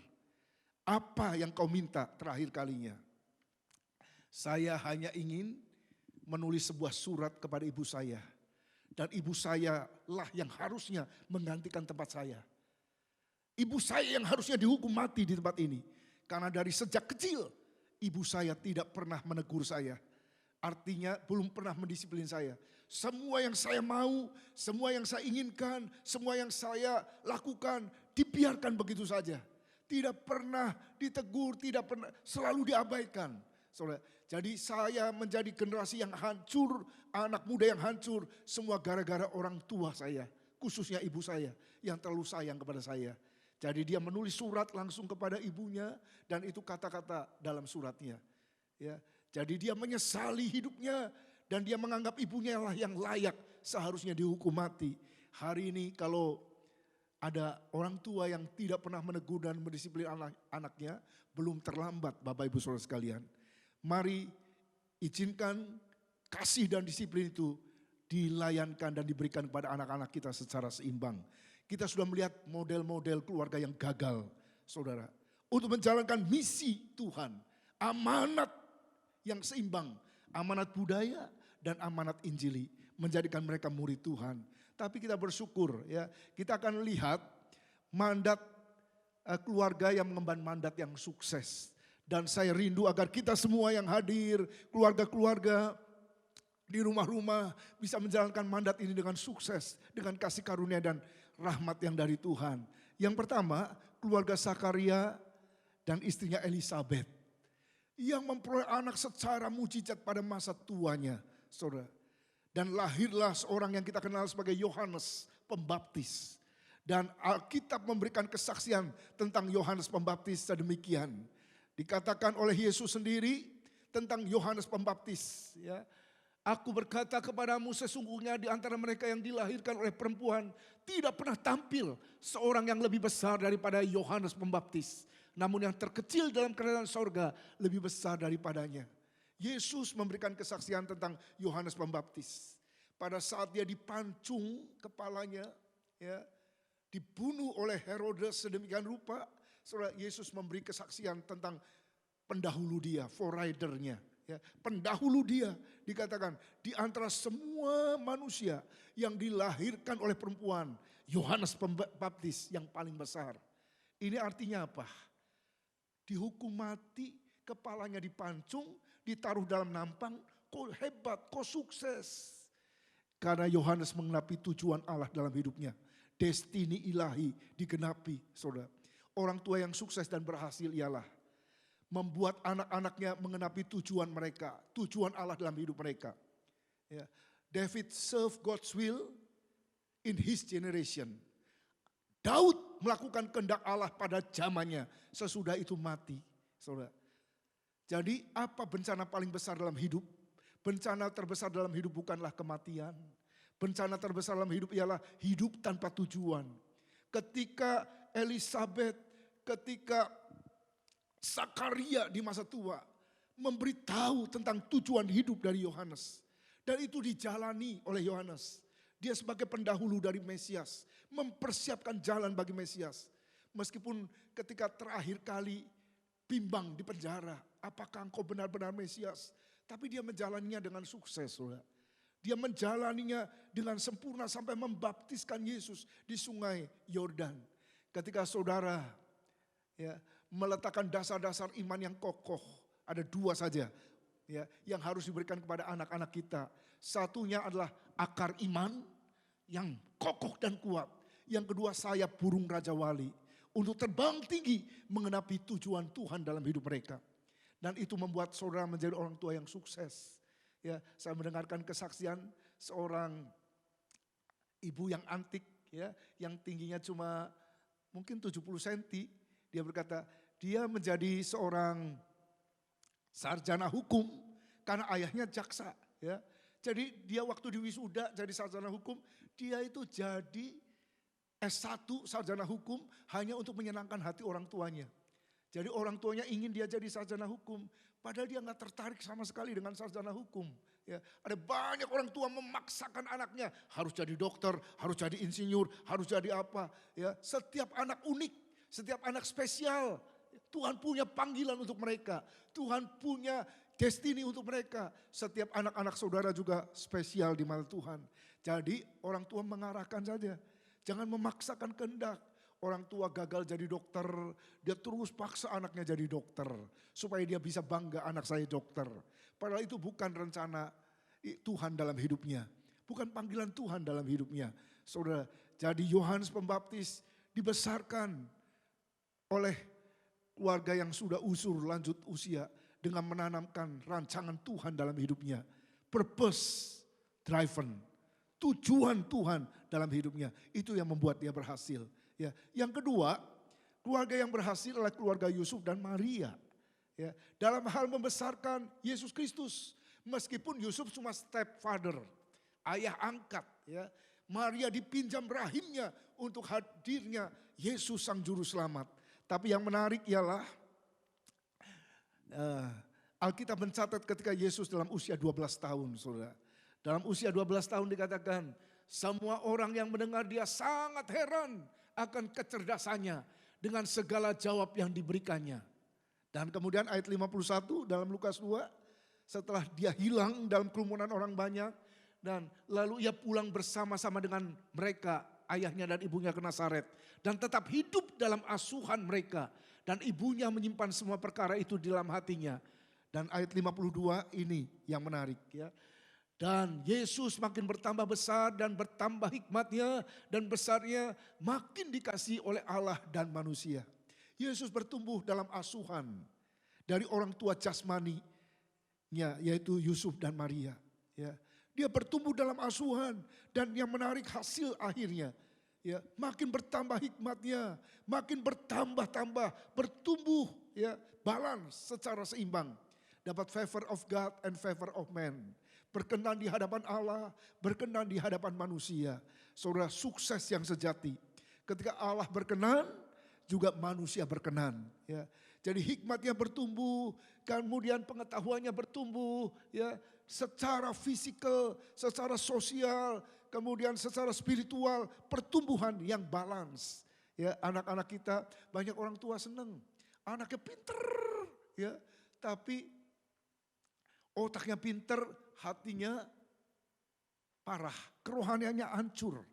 Apa yang kau minta terakhir kalinya? Saya hanya ingin menulis sebuah surat kepada ibu saya. Dan ibu saya lah yang harusnya menggantikan tempat saya. Ibu saya yang harusnya dihukum mati di tempat ini. Karena dari sejak kecil, ibu saya tidak pernah menegur saya. Artinya belum pernah mendisiplin saya. Semua yang saya mau, semua yang saya inginkan, semua yang saya lakukan, dibiarkan begitu saja. Tidak pernah ditegur, tidak pernah, selalu diabaikan. Saudara, jadi saya menjadi generasi yang hancur, anak muda yang hancur, semua gara-gara orang tua saya, khususnya ibu saya yang terlalu sayang kepada saya. Jadi dia menulis surat langsung kepada ibunya dan itu kata-kata dalam suratnya. Ya, jadi dia menyesali hidupnya dan dia menganggap ibunya lah yang layak seharusnya dihukum mati. Hari ini kalau ada orang tua yang tidak pernah menegur dan mendisiplin anaknya, belum terlambat Bapak Ibu Saudara sekalian. Mari izinkan kasih dan disiplin itu dilayankan dan diberikan kepada anak-anak kita secara seimbang. Kita sudah melihat model-model keluarga yang gagal, saudara. Untuk menjalankan misi Tuhan, amanat yang seimbang, amanat budaya dan amanat Injili, menjadikan mereka murid Tuhan. Tapi kita bersyukur ya, kita akan lihat mandat keluarga yang mengemban mandat yang sukses. Dan saya rindu agar kita semua yang hadir, keluarga-keluarga di rumah-rumah bisa menjalankan mandat ini dengan sukses, dengan kasih karunia dan rahmat yang dari Tuhan. Yang pertama, keluarga Zakaria dan istrinya Elizabeth yang memperoleh anak secara mujizat pada masa tuanya, saudara. Dan lahirlah seorang yang kita kenal sebagai Yohanes Pembaptis. Dan Alkitab memberikan kesaksian tentang Yohanes Pembaptis sedemikian. Dikatakan oleh Yesus sendiri tentang Yohanes Pembaptis. Ya. Aku berkata kepadamu sesungguhnya di antara mereka yang dilahirkan oleh perempuan tidak pernah tampil seorang yang lebih besar daripada Yohanes Pembaptis. Namun yang terkecil dalam kerajaan sorga lebih besar daripadanya. Yesus memberikan kesaksian tentang Yohanes Pembaptis. Pada saat dia dipancung kepalanya, ya, dibunuh oleh Herodes sedemikian rupa, saudara, Yesus memberi kesaksian tentang pendahulu dia, foreridernya. Ya, pendahulu dia dikatakan di antara semua manusia yang dilahirkan oleh perempuan, Yohanes Pembaptis yang paling besar. Ini artinya apa? Dihukum mati, kepalanya dipancung, ditaruh dalam nampang, kok hebat, kok sukses. Karena Yohanes mengenapi tujuan Allah dalam hidupnya. Destiny ilahi digenapi, saudara. Orang tua yang sukses dan berhasil ialah membuat anak-anaknya mengenapi tujuan mereka, tujuan Allah dalam hidup mereka. Ya. David serve God's will in his generation. Daud melakukan kehendak Allah pada zamannya, sesudah itu mati, saudara. Jadi apa bencana paling besar dalam hidup? Bencana terbesar dalam hidup bukanlah kematian. Bencana terbesar dalam hidup ialah hidup tanpa tujuan. Ketika Elizabeth, ketika Zakaria di masa tua memberitahu tentang tujuan hidup dari Yohanes. Dan itu dijalani oleh Yohanes. Dia sebagai pendahulu dari Mesias, mempersiapkan jalan bagi Mesias. Meskipun ketika terakhir kali bimbang di penjara, apakah engkau benar-benar Mesias? Tapi dia menjalaninya dengan sukses, saudara. Dia menjalaninya dengan sempurna sampai membaptiskan Yesus di sungai Yordan. Ketika saudara meletakkan dasar-dasar iman yang kokoh, ada dua saja yang harus diberikan kepada anak-anak kita. Satunya adalah akar iman yang kokoh dan kuat. Yang kedua sayap burung Raja Wali untuk terbang tinggi mengenapi tujuan Tuhan dalam hidup mereka. Dan itu membuat saudara menjadi orang tua yang sukses. Saya mendengarkan kesaksian seorang ibu yang antik, yang tingginya cuma mungkin 70 cm. Dia berkata, dia menjadi seorang sarjana hukum karena ayahnya jaksa. Jadi dia waktu di wisuda jadi sarjana hukum, dia itu jadi S1 sarjana hukum hanya untuk menyenangkan hati orang tuanya. Jadi orang tuanya ingin dia jadi sarjana hukum, padahal dia nggak tertarik sama sekali dengan sarjana hukum. Ada banyak orang tua memaksakan anaknya harus jadi dokter, harus jadi insinyur, harus jadi apa. Setiap anak unik, setiap anak spesial. Tuhan punya panggilan untuk mereka, Tuhan punya destiny untuk mereka. Setiap anak-anak saudara juga spesial di mata Tuhan. Jadi orang tua mengarahkan saja, jangan memaksakan kehendak. Orang tua gagal jadi dokter, dia terus paksa anaknya jadi dokter. Supaya dia bisa bangga anak saya dokter. Padahal itu bukan rencana Tuhan dalam hidupnya. Bukan panggilan Tuhan dalam hidupnya. Saudara, jadi Yohanes Pembaptis dibesarkan oleh keluarga yang sudah usur lanjut usia. Dengan menanamkan rancangan Tuhan dalam hidupnya. Purpose driven. Tujuan Tuhan dalam hidupnya. Itu yang membuat dia berhasil. Yang kedua, keluarga yang berhasil adalah keluarga Yusuf dan Maria. Dalam hal membesarkan Yesus Kristus. Meskipun Yusuf cuma stepfather, ayah angkat. Maria dipinjam rahimnya untuk hadirnya Yesus Sang Juru Selamat. Tapi yang menarik ialah Alkitab mencatat ketika Yesus dalam usia 12 tahun, saudara. Dalam usia 12 tahun dikatakan, semua orang yang mendengar dia sangat heran akan kecerdasannya dengan segala jawab yang diberikannya. Dan kemudian ayat 51 dalam Lukas 2, setelah dia hilang dalam kerumunan orang banyak, dan lalu ia pulang bersama-sama dengan mereka, ayahnya dan ibunya ke Nazaret, dan tetap hidup dalam asuhan mereka. Dan ibunya menyimpan semua perkara itu di dalam hatinya. Dan ayat 52 ini yang menarik. Dan Yesus makin bertambah besar dan bertambah hikmatnya dan besarnya makin dikasihi oleh Allah dan manusia. Yesus bertumbuh dalam asuhan dari orang tua jasmaninya yaitu Yusuf dan Maria. Dia bertumbuh dalam asuhan dan yang menarik hasil akhirnya. Makin bertambah hikmatnya, makin bertambah-tambah, bertumbuh balance secara seimbang. Dapat favor of God and favor of man. Berkenan di hadapan Allah, berkenan di hadapan manusia. Saudara, sukses yang sejati. Ketika Allah berkenan, juga manusia berkenan. Jadi hikmatnya bertumbuh, kemudian pengetahuannya bertumbuh. Secara fisikal, secara sosial, kemudian secara spiritual, pertumbuhan yang balance. Anak-anak kita, banyak orang tua senang. Anaknya pinter, tapi otaknya pinter, hatinya parah, kerohaniannya hancur.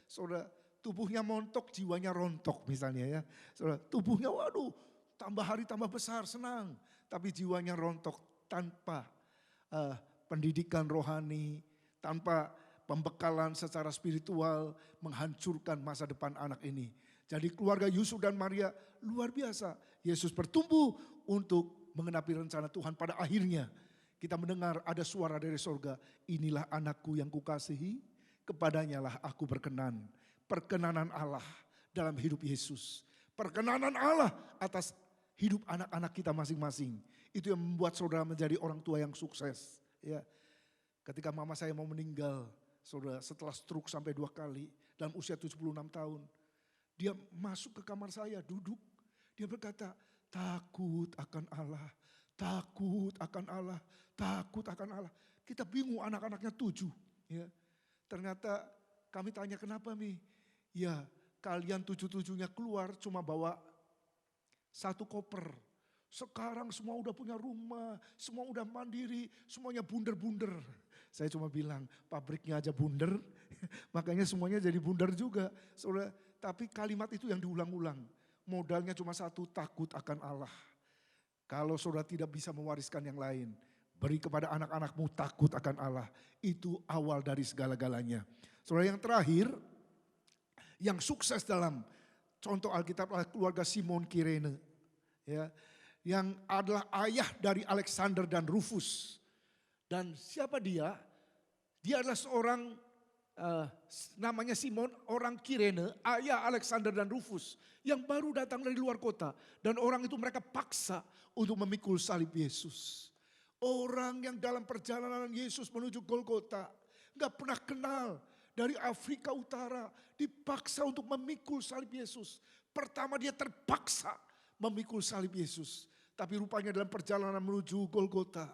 Saudara, tubuhnya montok, jiwanya rontok misalnya. Saudara, tubuhnya waduh, tambah hari tambah besar, senang. Tapi jiwanya rontok tanpa pendidikan rohani, tanpa pembekalan secara spiritual, menghancurkan masa depan anak ini. Jadi keluarga Yusuf dan Maria luar biasa. Yesus bertumbuh untuk mengenapi rencana Tuhan pada akhirnya. Kita mendengar ada suara dari sorga, inilah anakku yang kukasihi, kepadanya lah aku berkenan. Perkenanan Allah dalam hidup Yesus. Perkenanan Allah atas hidup anak-anak kita masing-masing. Itu yang membuat saudara menjadi orang tua yang sukses. Ya, ketika mama saya mau meninggal, saudara, setelah stroke sampai 2 kali dalam usia 76 tahun. Dia masuk ke kamar saya, duduk. Dia berkata, takut akan Allah, takut akan Allah, takut akan Allah. Kita bingung, anak-anaknya 7. Ya. Ternyata kami tanya, kenapa Mi? Ya, kalian 7-7-nya keluar cuma bawa 1 koper. Sekarang semua udah punya rumah, semua udah mandiri, semuanya bunder-bunder. Saya cuma bilang, pabriknya aja bunder, makanya semuanya jadi bunder juga. Saudara, tapi kalimat itu yang diulang-ulang. Modalnya cuma 1, takut akan Allah. Kalau saudara tidak bisa mewariskan yang lain, beri kepada anak-anakmu takut akan Allah. Itu awal dari segala-galanya. Saudara, yang terakhir, yang sukses dalam contoh Alkitab adalah keluarga Simon Kirene. Ya, yang adalah ayah dari Alexander dan Rufus. Dan siapa dia? Dia adalah seorang namanya Simon, orang Kirene, ayah Alexander dan Rufus. Yang baru datang dari luar kota. Dan orang itu mereka paksa untuk memikul salib Yesus. Orang yang dalam perjalanan Yesus menuju Golgota gak pernah kenal. Dari Afrika Utara dipaksa untuk memikul salib Yesus. Pertama dia terpaksa memikul salib Yesus. Tapi rupanya dalam perjalanan menuju Golgota,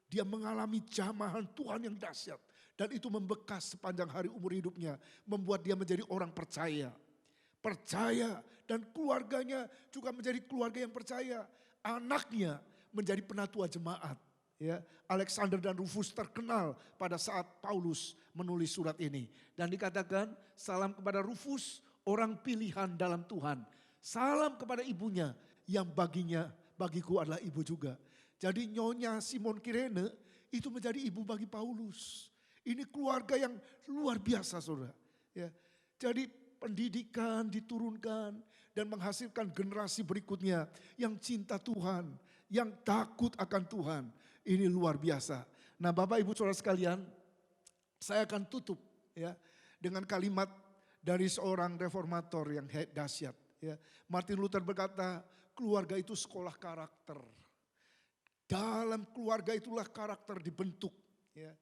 dia mengalami jamahan Tuhan yang dahsyat. Dan itu membekas sepanjang hari umur hidupnya. Membuat dia menjadi orang percaya. Percaya dan keluarganya juga menjadi keluarga yang percaya. Anaknya menjadi penatua jemaat. Ya, Alexander dan Rufus terkenal pada saat Paulus menulis surat ini. Dan dikatakan, salam kepada Rufus, orang pilihan dalam Tuhan. Salam kepada ibunya yang bagiku adalah ibu juga. Jadi Nyonya Simon Kirene itu menjadi ibu bagi Paulus. Ini keluarga yang luar biasa, saudara. Ya, jadi pendidikan diturunkan dan menghasilkan generasi berikutnya yang cinta Tuhan, yang takut akan Tuhan. Ini luar biasa. Nah, Bapak Ibu Saudara sekalian, saya akan tutup ya dengan kalimat dari seorang reformator yang dahsyat. Ya. Martin Luther berkata, keluarga itu sekolah karakter. Dalam keluarga itulah karakter dibentuk. Ya.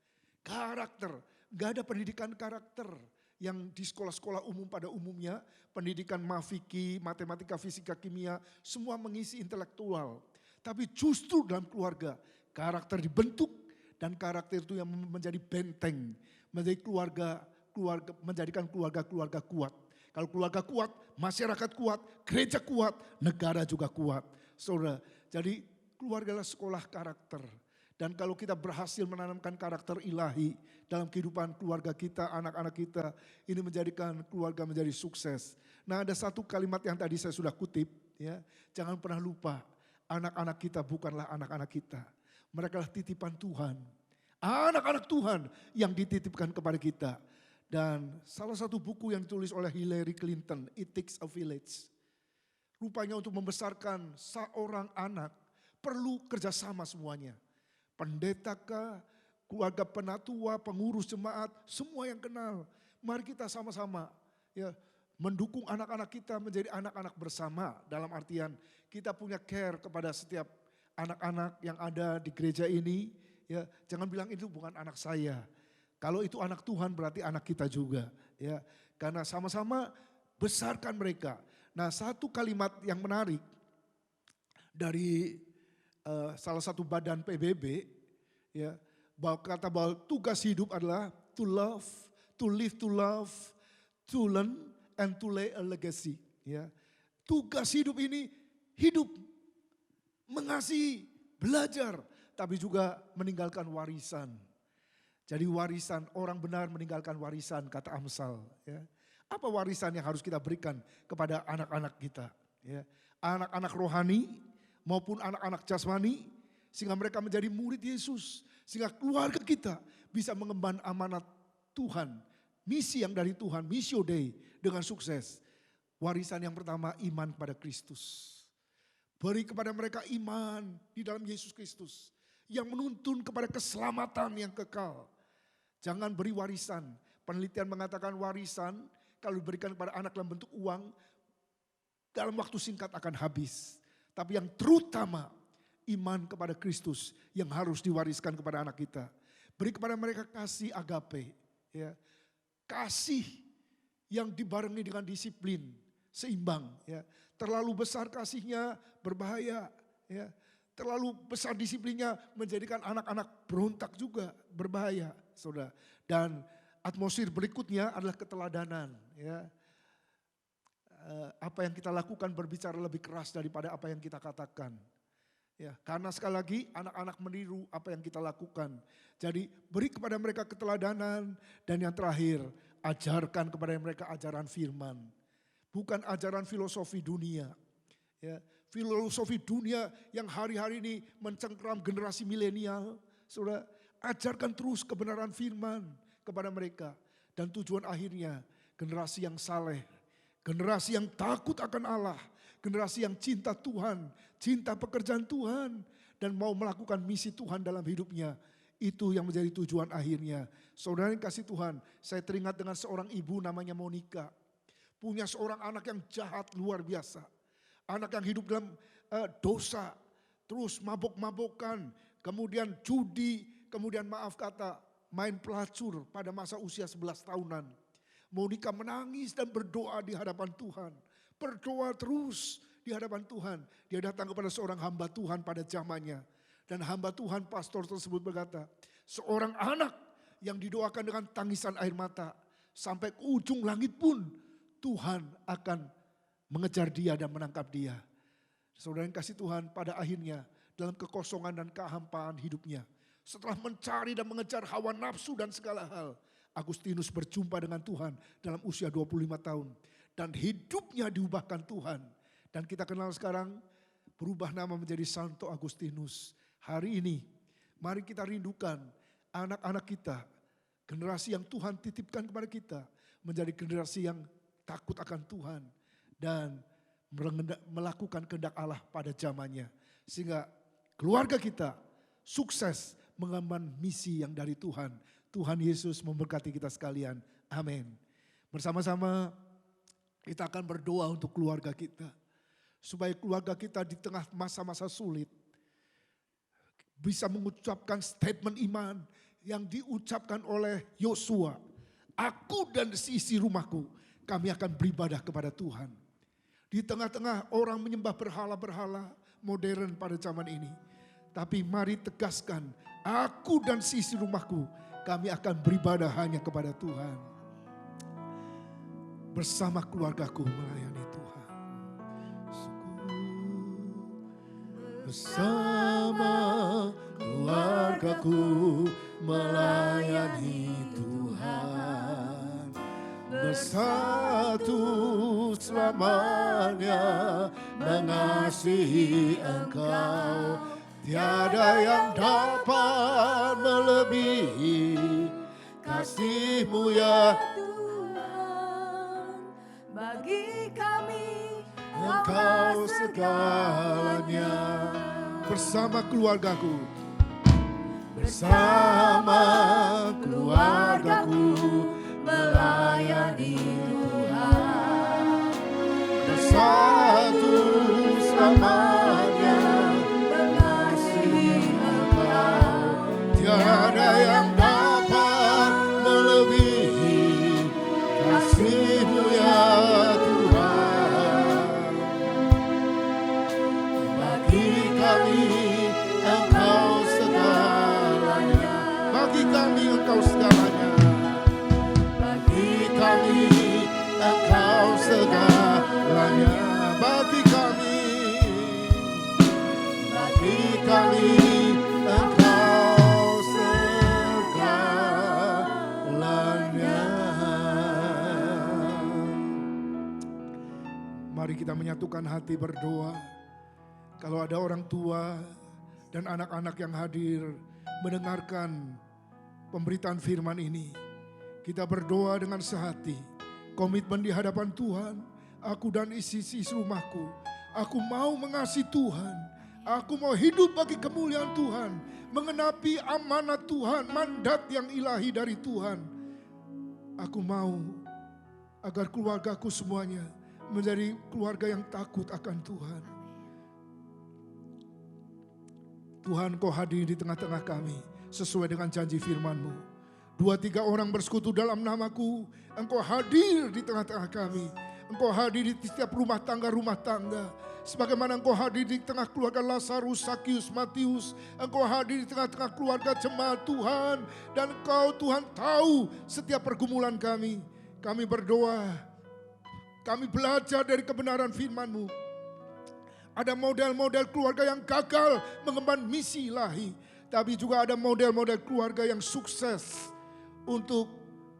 Karakter, gak ada pendidikan karakter yang di sekolah-sekolah umum pada umumnya. Pendidikan mafiki, matematika, fisika, kimia, semua mengisi intelektual. Tapi justru dalam keluarga, karakter dibentuk dan karakter itu yang menjadi benteng. Menjadi menjadikan keluarga-keluarga kuat. Kalau keluarga kuat, masyarakat kuat, gereja kuat, negara juga kuat. Saudara, jadi keluarga adalah sekolah karakter. Dan kalau kita berhasil menanamkan karakter ilahi dalam kehidupan keluarga kita, anak-anak kita, ini menjadikan keluarga menjadi sukses. Nah, ada satu kalimat yang tadi saya sudah kutip, ya. Jangan pernah lupa, anak-anak kita bukanlah anak-anak kita. Mereka adalah titipan Tuhan. Anak-anak Tuhan yang dititipkan kepada kita. Dan salah satu buku yang ditulis oleh Hillary Clinton, It Takes a Village. Rupanya untuk membesarkan seorang anak perlu kerjasama semuanya. Pendetakah, keluarga penatua, pengurus jemaat, semua yang kenal. Mari kita sama-sama ya mendukung anak-anak kita menjadi anak-anak bersama. Dalam artian kita punya care kepada setiap anak-anak yang ada di gereja ini. Ya, jangan bilang itu bukan anak saya. Kalau itu anak Tuhan berarti anak kita juga. Ya, karena sama-sama besarkan mereka. Nah, satu kalimat yang menarik dari salah satu badan PBB, ya, bahwa tugas hidup adalah to love, to live to love, to learn, and to lay a legacy. Ya. Tugas hidup ini hidup, mengasihi, belajar, tapi juga meninggalkan warisan. Jadi warisan, orang benar meninggalkan warisan, kata Amsal. Ya. Apa warisan yang harus kita berikan kepada anak-anak kita? Ya. Anak-anak rohani maupun anak-anak jasmani, sehingga mereka menjadi murid Yesus. Sehingga keluarga kita bisa mengemban amanat Tuhan, misi yang dari Tuhan, Missio Dei dengan sukses. Warisan yang pertama, iman pada Kristus. Beri kepada mereka iman di dalam Yesus Kristus yang menuntun kepada keselamatan yang kekal. Jangan beri warisan. Penelitian mengatakan warisan kalau diberikan kepada anak dalam bentuk uang, dalam waktu singkat akan habis. Tapi yang terutama iman kepada Kristus yang harus diwariskan kepada anak kita. Beri kepada mereka kasih agape, ya. Kasih yang dibarengi dengan disiplin, seimbang, ya. Terlalu besar kasihnya berbahaya, ya. Terlalu besar disiplinnya menjadikan anak-anak berontak juga, berbahaya, Saudara. Dan atmosfer berikutnya adalah keteladanan, ya. Apa yang kita lakukan berbicara lebih keras daripada apa yang kita katakan. Ya, karena sekali lagi anak-anak meniru apa yang kita lakukan. Jadi beri kepada mereka keteladanan, dan yang terakhir ajarkan kepada mereka ajaran firman. Bukan ajaran filosofi dunia. Ya, filosofi dunia yang hari-hari ini mencengkram generasi milenial. Saudara, ajarkan terus kebenaran firman kepada mereka. Dan tujuan akhirnya generasi yang saleh, generasi yang takut akan Allah, generasi yang cinta Tuhan, cinta pekerjaan Tuhan, dan mau melakukan misi Tuhan dalam hidupnya. Itu yang menjadi tujuan akhirnya. Saudara yang kasih Tuhan, saya teringat dengan seorang ibu namanya Monica. Punya seorang anak yang jahat luar biasa. Anak yang hidup dalam dosa, terus mabok-mabokan, kemudian judi, kemudian maaf kata main pelacur pada masa usia 11 tahunan. Monica menangis dan berdoa di hadapan Tuhan. Berdoa terus di hadapan Tuhan. Dia datang kepada seorang hamba Tuhan pada zamannya. Dan hamba Tuhan pastor tersebut berkata, seorang anak yang didoakan dengan tangisan air mata, sampai ke ujung langit pun Tuhan akan mengejar dia dan menangkap dia. Saudara yang kasih Tuhan, pada akhirnya dalam kekosongan dan kehampaan hidupnya, setelah mencari dan mengejar hawa nafsu dan segala hal, Agustinus berjumpa dengan Tuhan dalam usia 25 tahun. Dan hidupnya diubahkan Tuhan. Dan kita kenal sekarang berubah nama menjadi Santo Agustinus. Hari ini mari kita rindukan anak-anak kita, generasi yang Tuhan titipkan kepada kita, menjadi generasi yang takut akan Tuhan dan melakukan kehendak Allah pada zamannya. Sehingga keluarga kita sukses mengemban misi yang dari Tuhan. Tuhan Yesus memberkati kita sekalian. Amin. Bersama-sama kita akan berdoa untuk keluarga kita. Supaya keluarga kita di tengah masa-masa sulit bisa mengucapkan statement iman yang diucapkan oleh Yosua. Aku dan seisi rumahku, kami akan beribadah kepada Tuhan. Di tengah-tengah orang menyembah berhala-berhala modern pada zaman ini. Tapi mari tegaskan, aku dan seisi rumahku, kami akan beribadah hanya kepada Tuhan. Bersama keluargaku melayani Tuhan. Bersama keluargaku melayani Tuhan. Bersatu selamanya mengasihi Engkau. Tiada yang dapat melebihi kasih-Mu ya Tuhan. Bagi kami Engkau segalanya. Bersama keluargaku, bersama keluargaku melayani Tuhan. Bersatu selamanya mengasihi Engkau. Tiada yang dapat melebihi kasih-Mu ya Tuhan. Bagi kami Engkau segalanya. Bagi kami Engkau segalanya. Bagi kami Engkau segalanya. Bagi kami Engkau segalanya. Mari kita menyatukan hati berdoa. Kalau ada orang tua dan anak-anak yang hadir mendengarkan pemberitaan firman ini, kita berdoa dengan sehati, komitmen di hadapan Tuhan. Aku dan isi rumahku, aku mau mengasihi Tuhan. Aku mau hidup bagi kemuliaan Tuhan, mengenapi amanat Tuhan, mandat yang ilahi dari Tuhan. Aku mau agar keluargaku semuanya menjadi keluarga yang takut akan Tuhan. Tuhan, Kau hadir di tengah-tengah kami sesuai dengan janji firman-Mu. 2-3 orang bersekutu dalam namaku, Engkau hadir di tengah-tengah kami. Engkau hadir di setiap rumah tangga. Sebagaimana Engkau hadir di tengah keluarga Lazarus, Sakius, Matius. Engkau hadir di tengah-tengah keluarga jemaat Tuhan. Dan Engkau Tuhan tahu setiap pergumulan kami. Kami berdoa, kami belajar dari kebenaran firman-Mu. Ada model-model keluarga yang gagal mengemban misi ilahi. Tapi juga ada model-model keluarga yang sukses untuk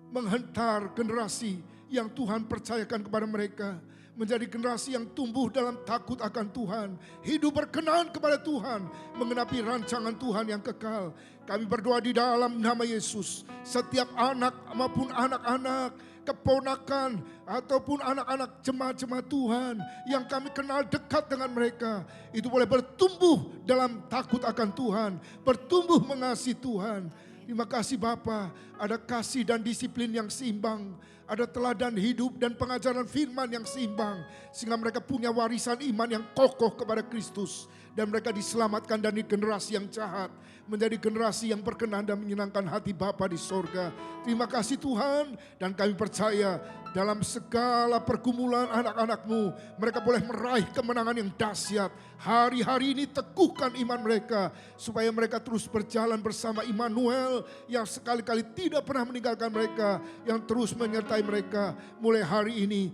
menghentar generasi yang Tuhan percayakan kepada mereka. Menjadi generasi yang tumbuh dalam takut akan Tuhan. Hidup berkenan kepada Tuhan. Mengenapi rancangan Tuhan yang kekal. Kami berdoa di dalam nama Yesus. Setiap anak maupun anak-anak, keponakan ataupun anak-anak jemaat-jemaat Tuhan yang kami kenal dekat dengan mereka, itu boleh bertumbuh dalam takut akan Tuhan, bertumbuh mengasihi Tuhan. Terima kasih Bapa, ada kasih dan disiplin yang seimbang, ada teladan hidup dan pengajaran firman yang seimbang, sehingga mereka punya warisan iman yang kokoh kepada Kristus, dan mereka diselamatkan dari generasi yang jahat, menjadi generasi yang berkenan dan menyenangkan hati Bapa di sorga. Terima kasih Tuhan, dan kami percaya dalam segala pergumulan anak-anak-Mu, mereka boleh meraih kemenangan yang dahsyat. Hari-hari ini teguhkan iman mereka, supaya mereka terus berjalan bersama Immanuel yang sekali-kali tidak pernah meninggalkan mereka, yang terus menyertai mereka mulai hari ini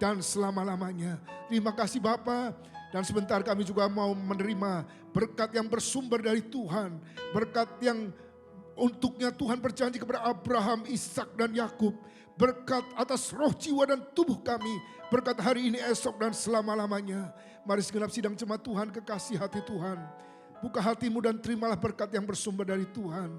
dan selama-lamanya. Terima kasih Bapa. Dan sebentar kami juga mau menerima berkat yang bersumber dari Tuhan. Berkat yang untuknya Tuhan berjanji kepada Abraham, Ishak dan Yakub. Berkat atas roh, jiwa dan tubuh kami. Berkat hari ini, esok dan selama-lamanya. Mari segenap sidang jemaat Tuhan, kekasih hati Tuhan. Buka hatimu dan terimalah berkat yang bersumber dari Tuhan.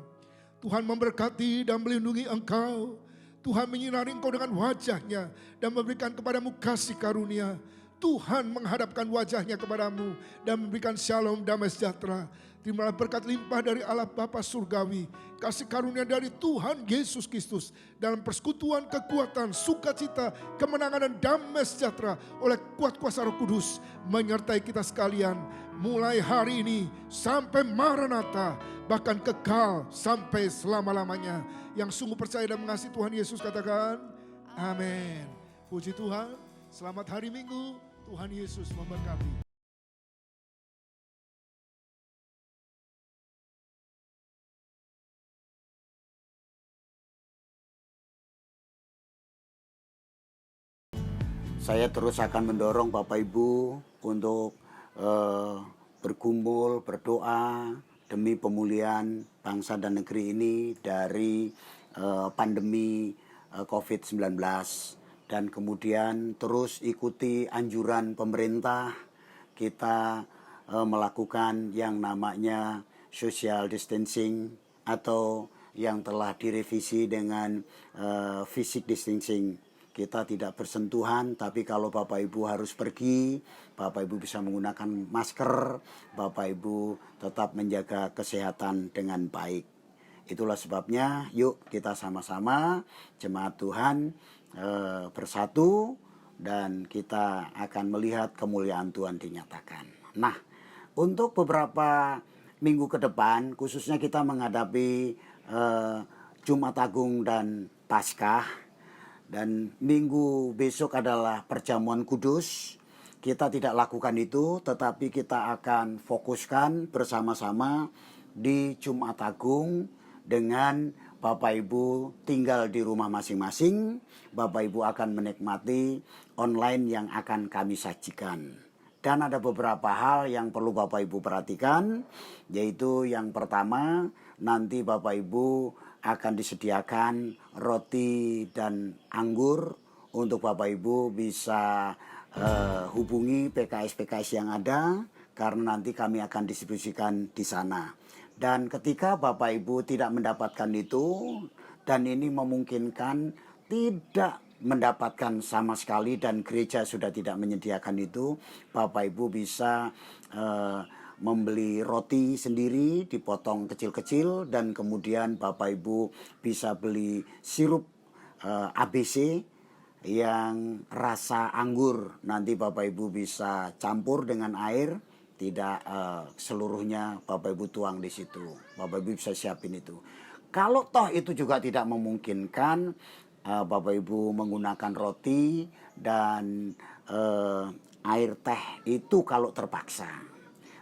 Tuhan memberkati dan melindungi engkau. Tuhan menyinari engkau dengan wajahnya dan memberikan kepadamu kasih karunia. Tuhan menghadapkan wajahnya kepadamu dan memberikan shalom, damai sejahtera. Terimalah berkat limpah dari Allah Bapa Surgawi, kasih karunia dari Tuhan Yesus Kristus, dalam persekutuan kekuatan, sukacita, kemenangan dan damai sejahtera oleh kuat kuasa Roh Kudus menyertai kita sekalian. Mulai hari ini sampai Maranatha, bahkan kekal sampai selama-lamanya. Yang sungguh percaya dan mengasihi Tuhan Yesus katakan, amin. Puji Tuhan, selamat hari Minggu. Tuhan Yesus memberkati. Saya terus akan mendorong Bapak Ibu untuk bergumul, berdoa demi pemulihan bangsa dan negeri ini dari pandemi COVID-19. Dan kemudian terus ikuti anjuran pemerintah, kita melakukan yang namanya social distancing atau yang telah direvisi dengan physical distancing. Kita tidak bersentuhan, tapi kalau Bapak Ibu harus pergi, Bapak Ibu bisa menggunakan masker, Bapak Ibu tetap menjaga kesehatan dengan baik. Itulah sebabnya yuk kita sama-sama jemaat Tuhan bersatu dan kita akan melihat kemuliaan Tuhan dinyatakan. Nah, untuk beberapa minggu ke depan, khususnya kita menghadapi Jumat Agung dan Paskah, dan minggu besok adalah perjamuan kudus. Kita tidak lakukan itu, tetapi kita akan fokuskan bersama-sama di Jumat Agung dengan Bapak Ibu tinggal di rumah masing-masing. Bapak Ibu akan menikmati online yang akan kami sajikan. Dan ada beberapa hal yang perlu Bapak Ibu perhatikan, yaitu yang pertama, nanti Bapak Ibu akan disediakan roti dan anggur untuk Bapak Ibu bisa hubungi PKS-PKS yang ada, karena nanti kami akan distribusikan di sana. Dan ketika Bapak Ibu tidak mendapatkan itu, dan ini memungkinkan tidak mendapatkan sama sekali dan gereja sudah tidak menyediakan itu, Bapak Ibu bisa membeli roti sendiri, dipotong kecil-kecil, dan kemudian Bapak Ibu bisa beli sirup ABC yang rasa anggur. Nanti Bapak Ibu bisa campur dengan air, tidak seluruhnya Bapak Ibu tuang di situ. Bapak Ibu bisa siapin itu. Kalau toh itu juga tidak memungkinkan, Bapak Ibu menggunakan roti dan air teh itu kalau terpaksa.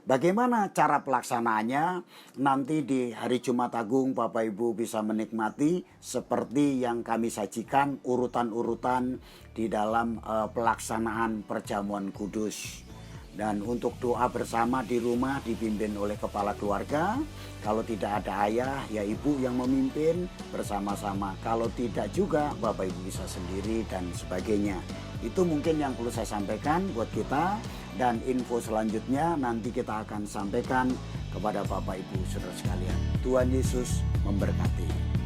Bagaimana cara pelaksanaannya? Nanti di hari Jumat Agung Bapak Ibu bisa menikmati seperti yang kami sajikan urutan-urutan di dalam pelaksanaan perjamuan kudus. Dan untuk doa bersama di rumah dipimpin oleh kepala keluarga. Kalau tidak ada ayah, ya ibu yang memimpin bersama-sama. Kalau tidak juga Bapak Ibu bisa sendiri dan sebagainya. Itu mungkin yang perlu saya sampaikan buat kita. Dan info selanjutnya nanti kita akan sampaikan kepada Bapak Ibu saudara sekalian. Tuhan Yesus memberkati.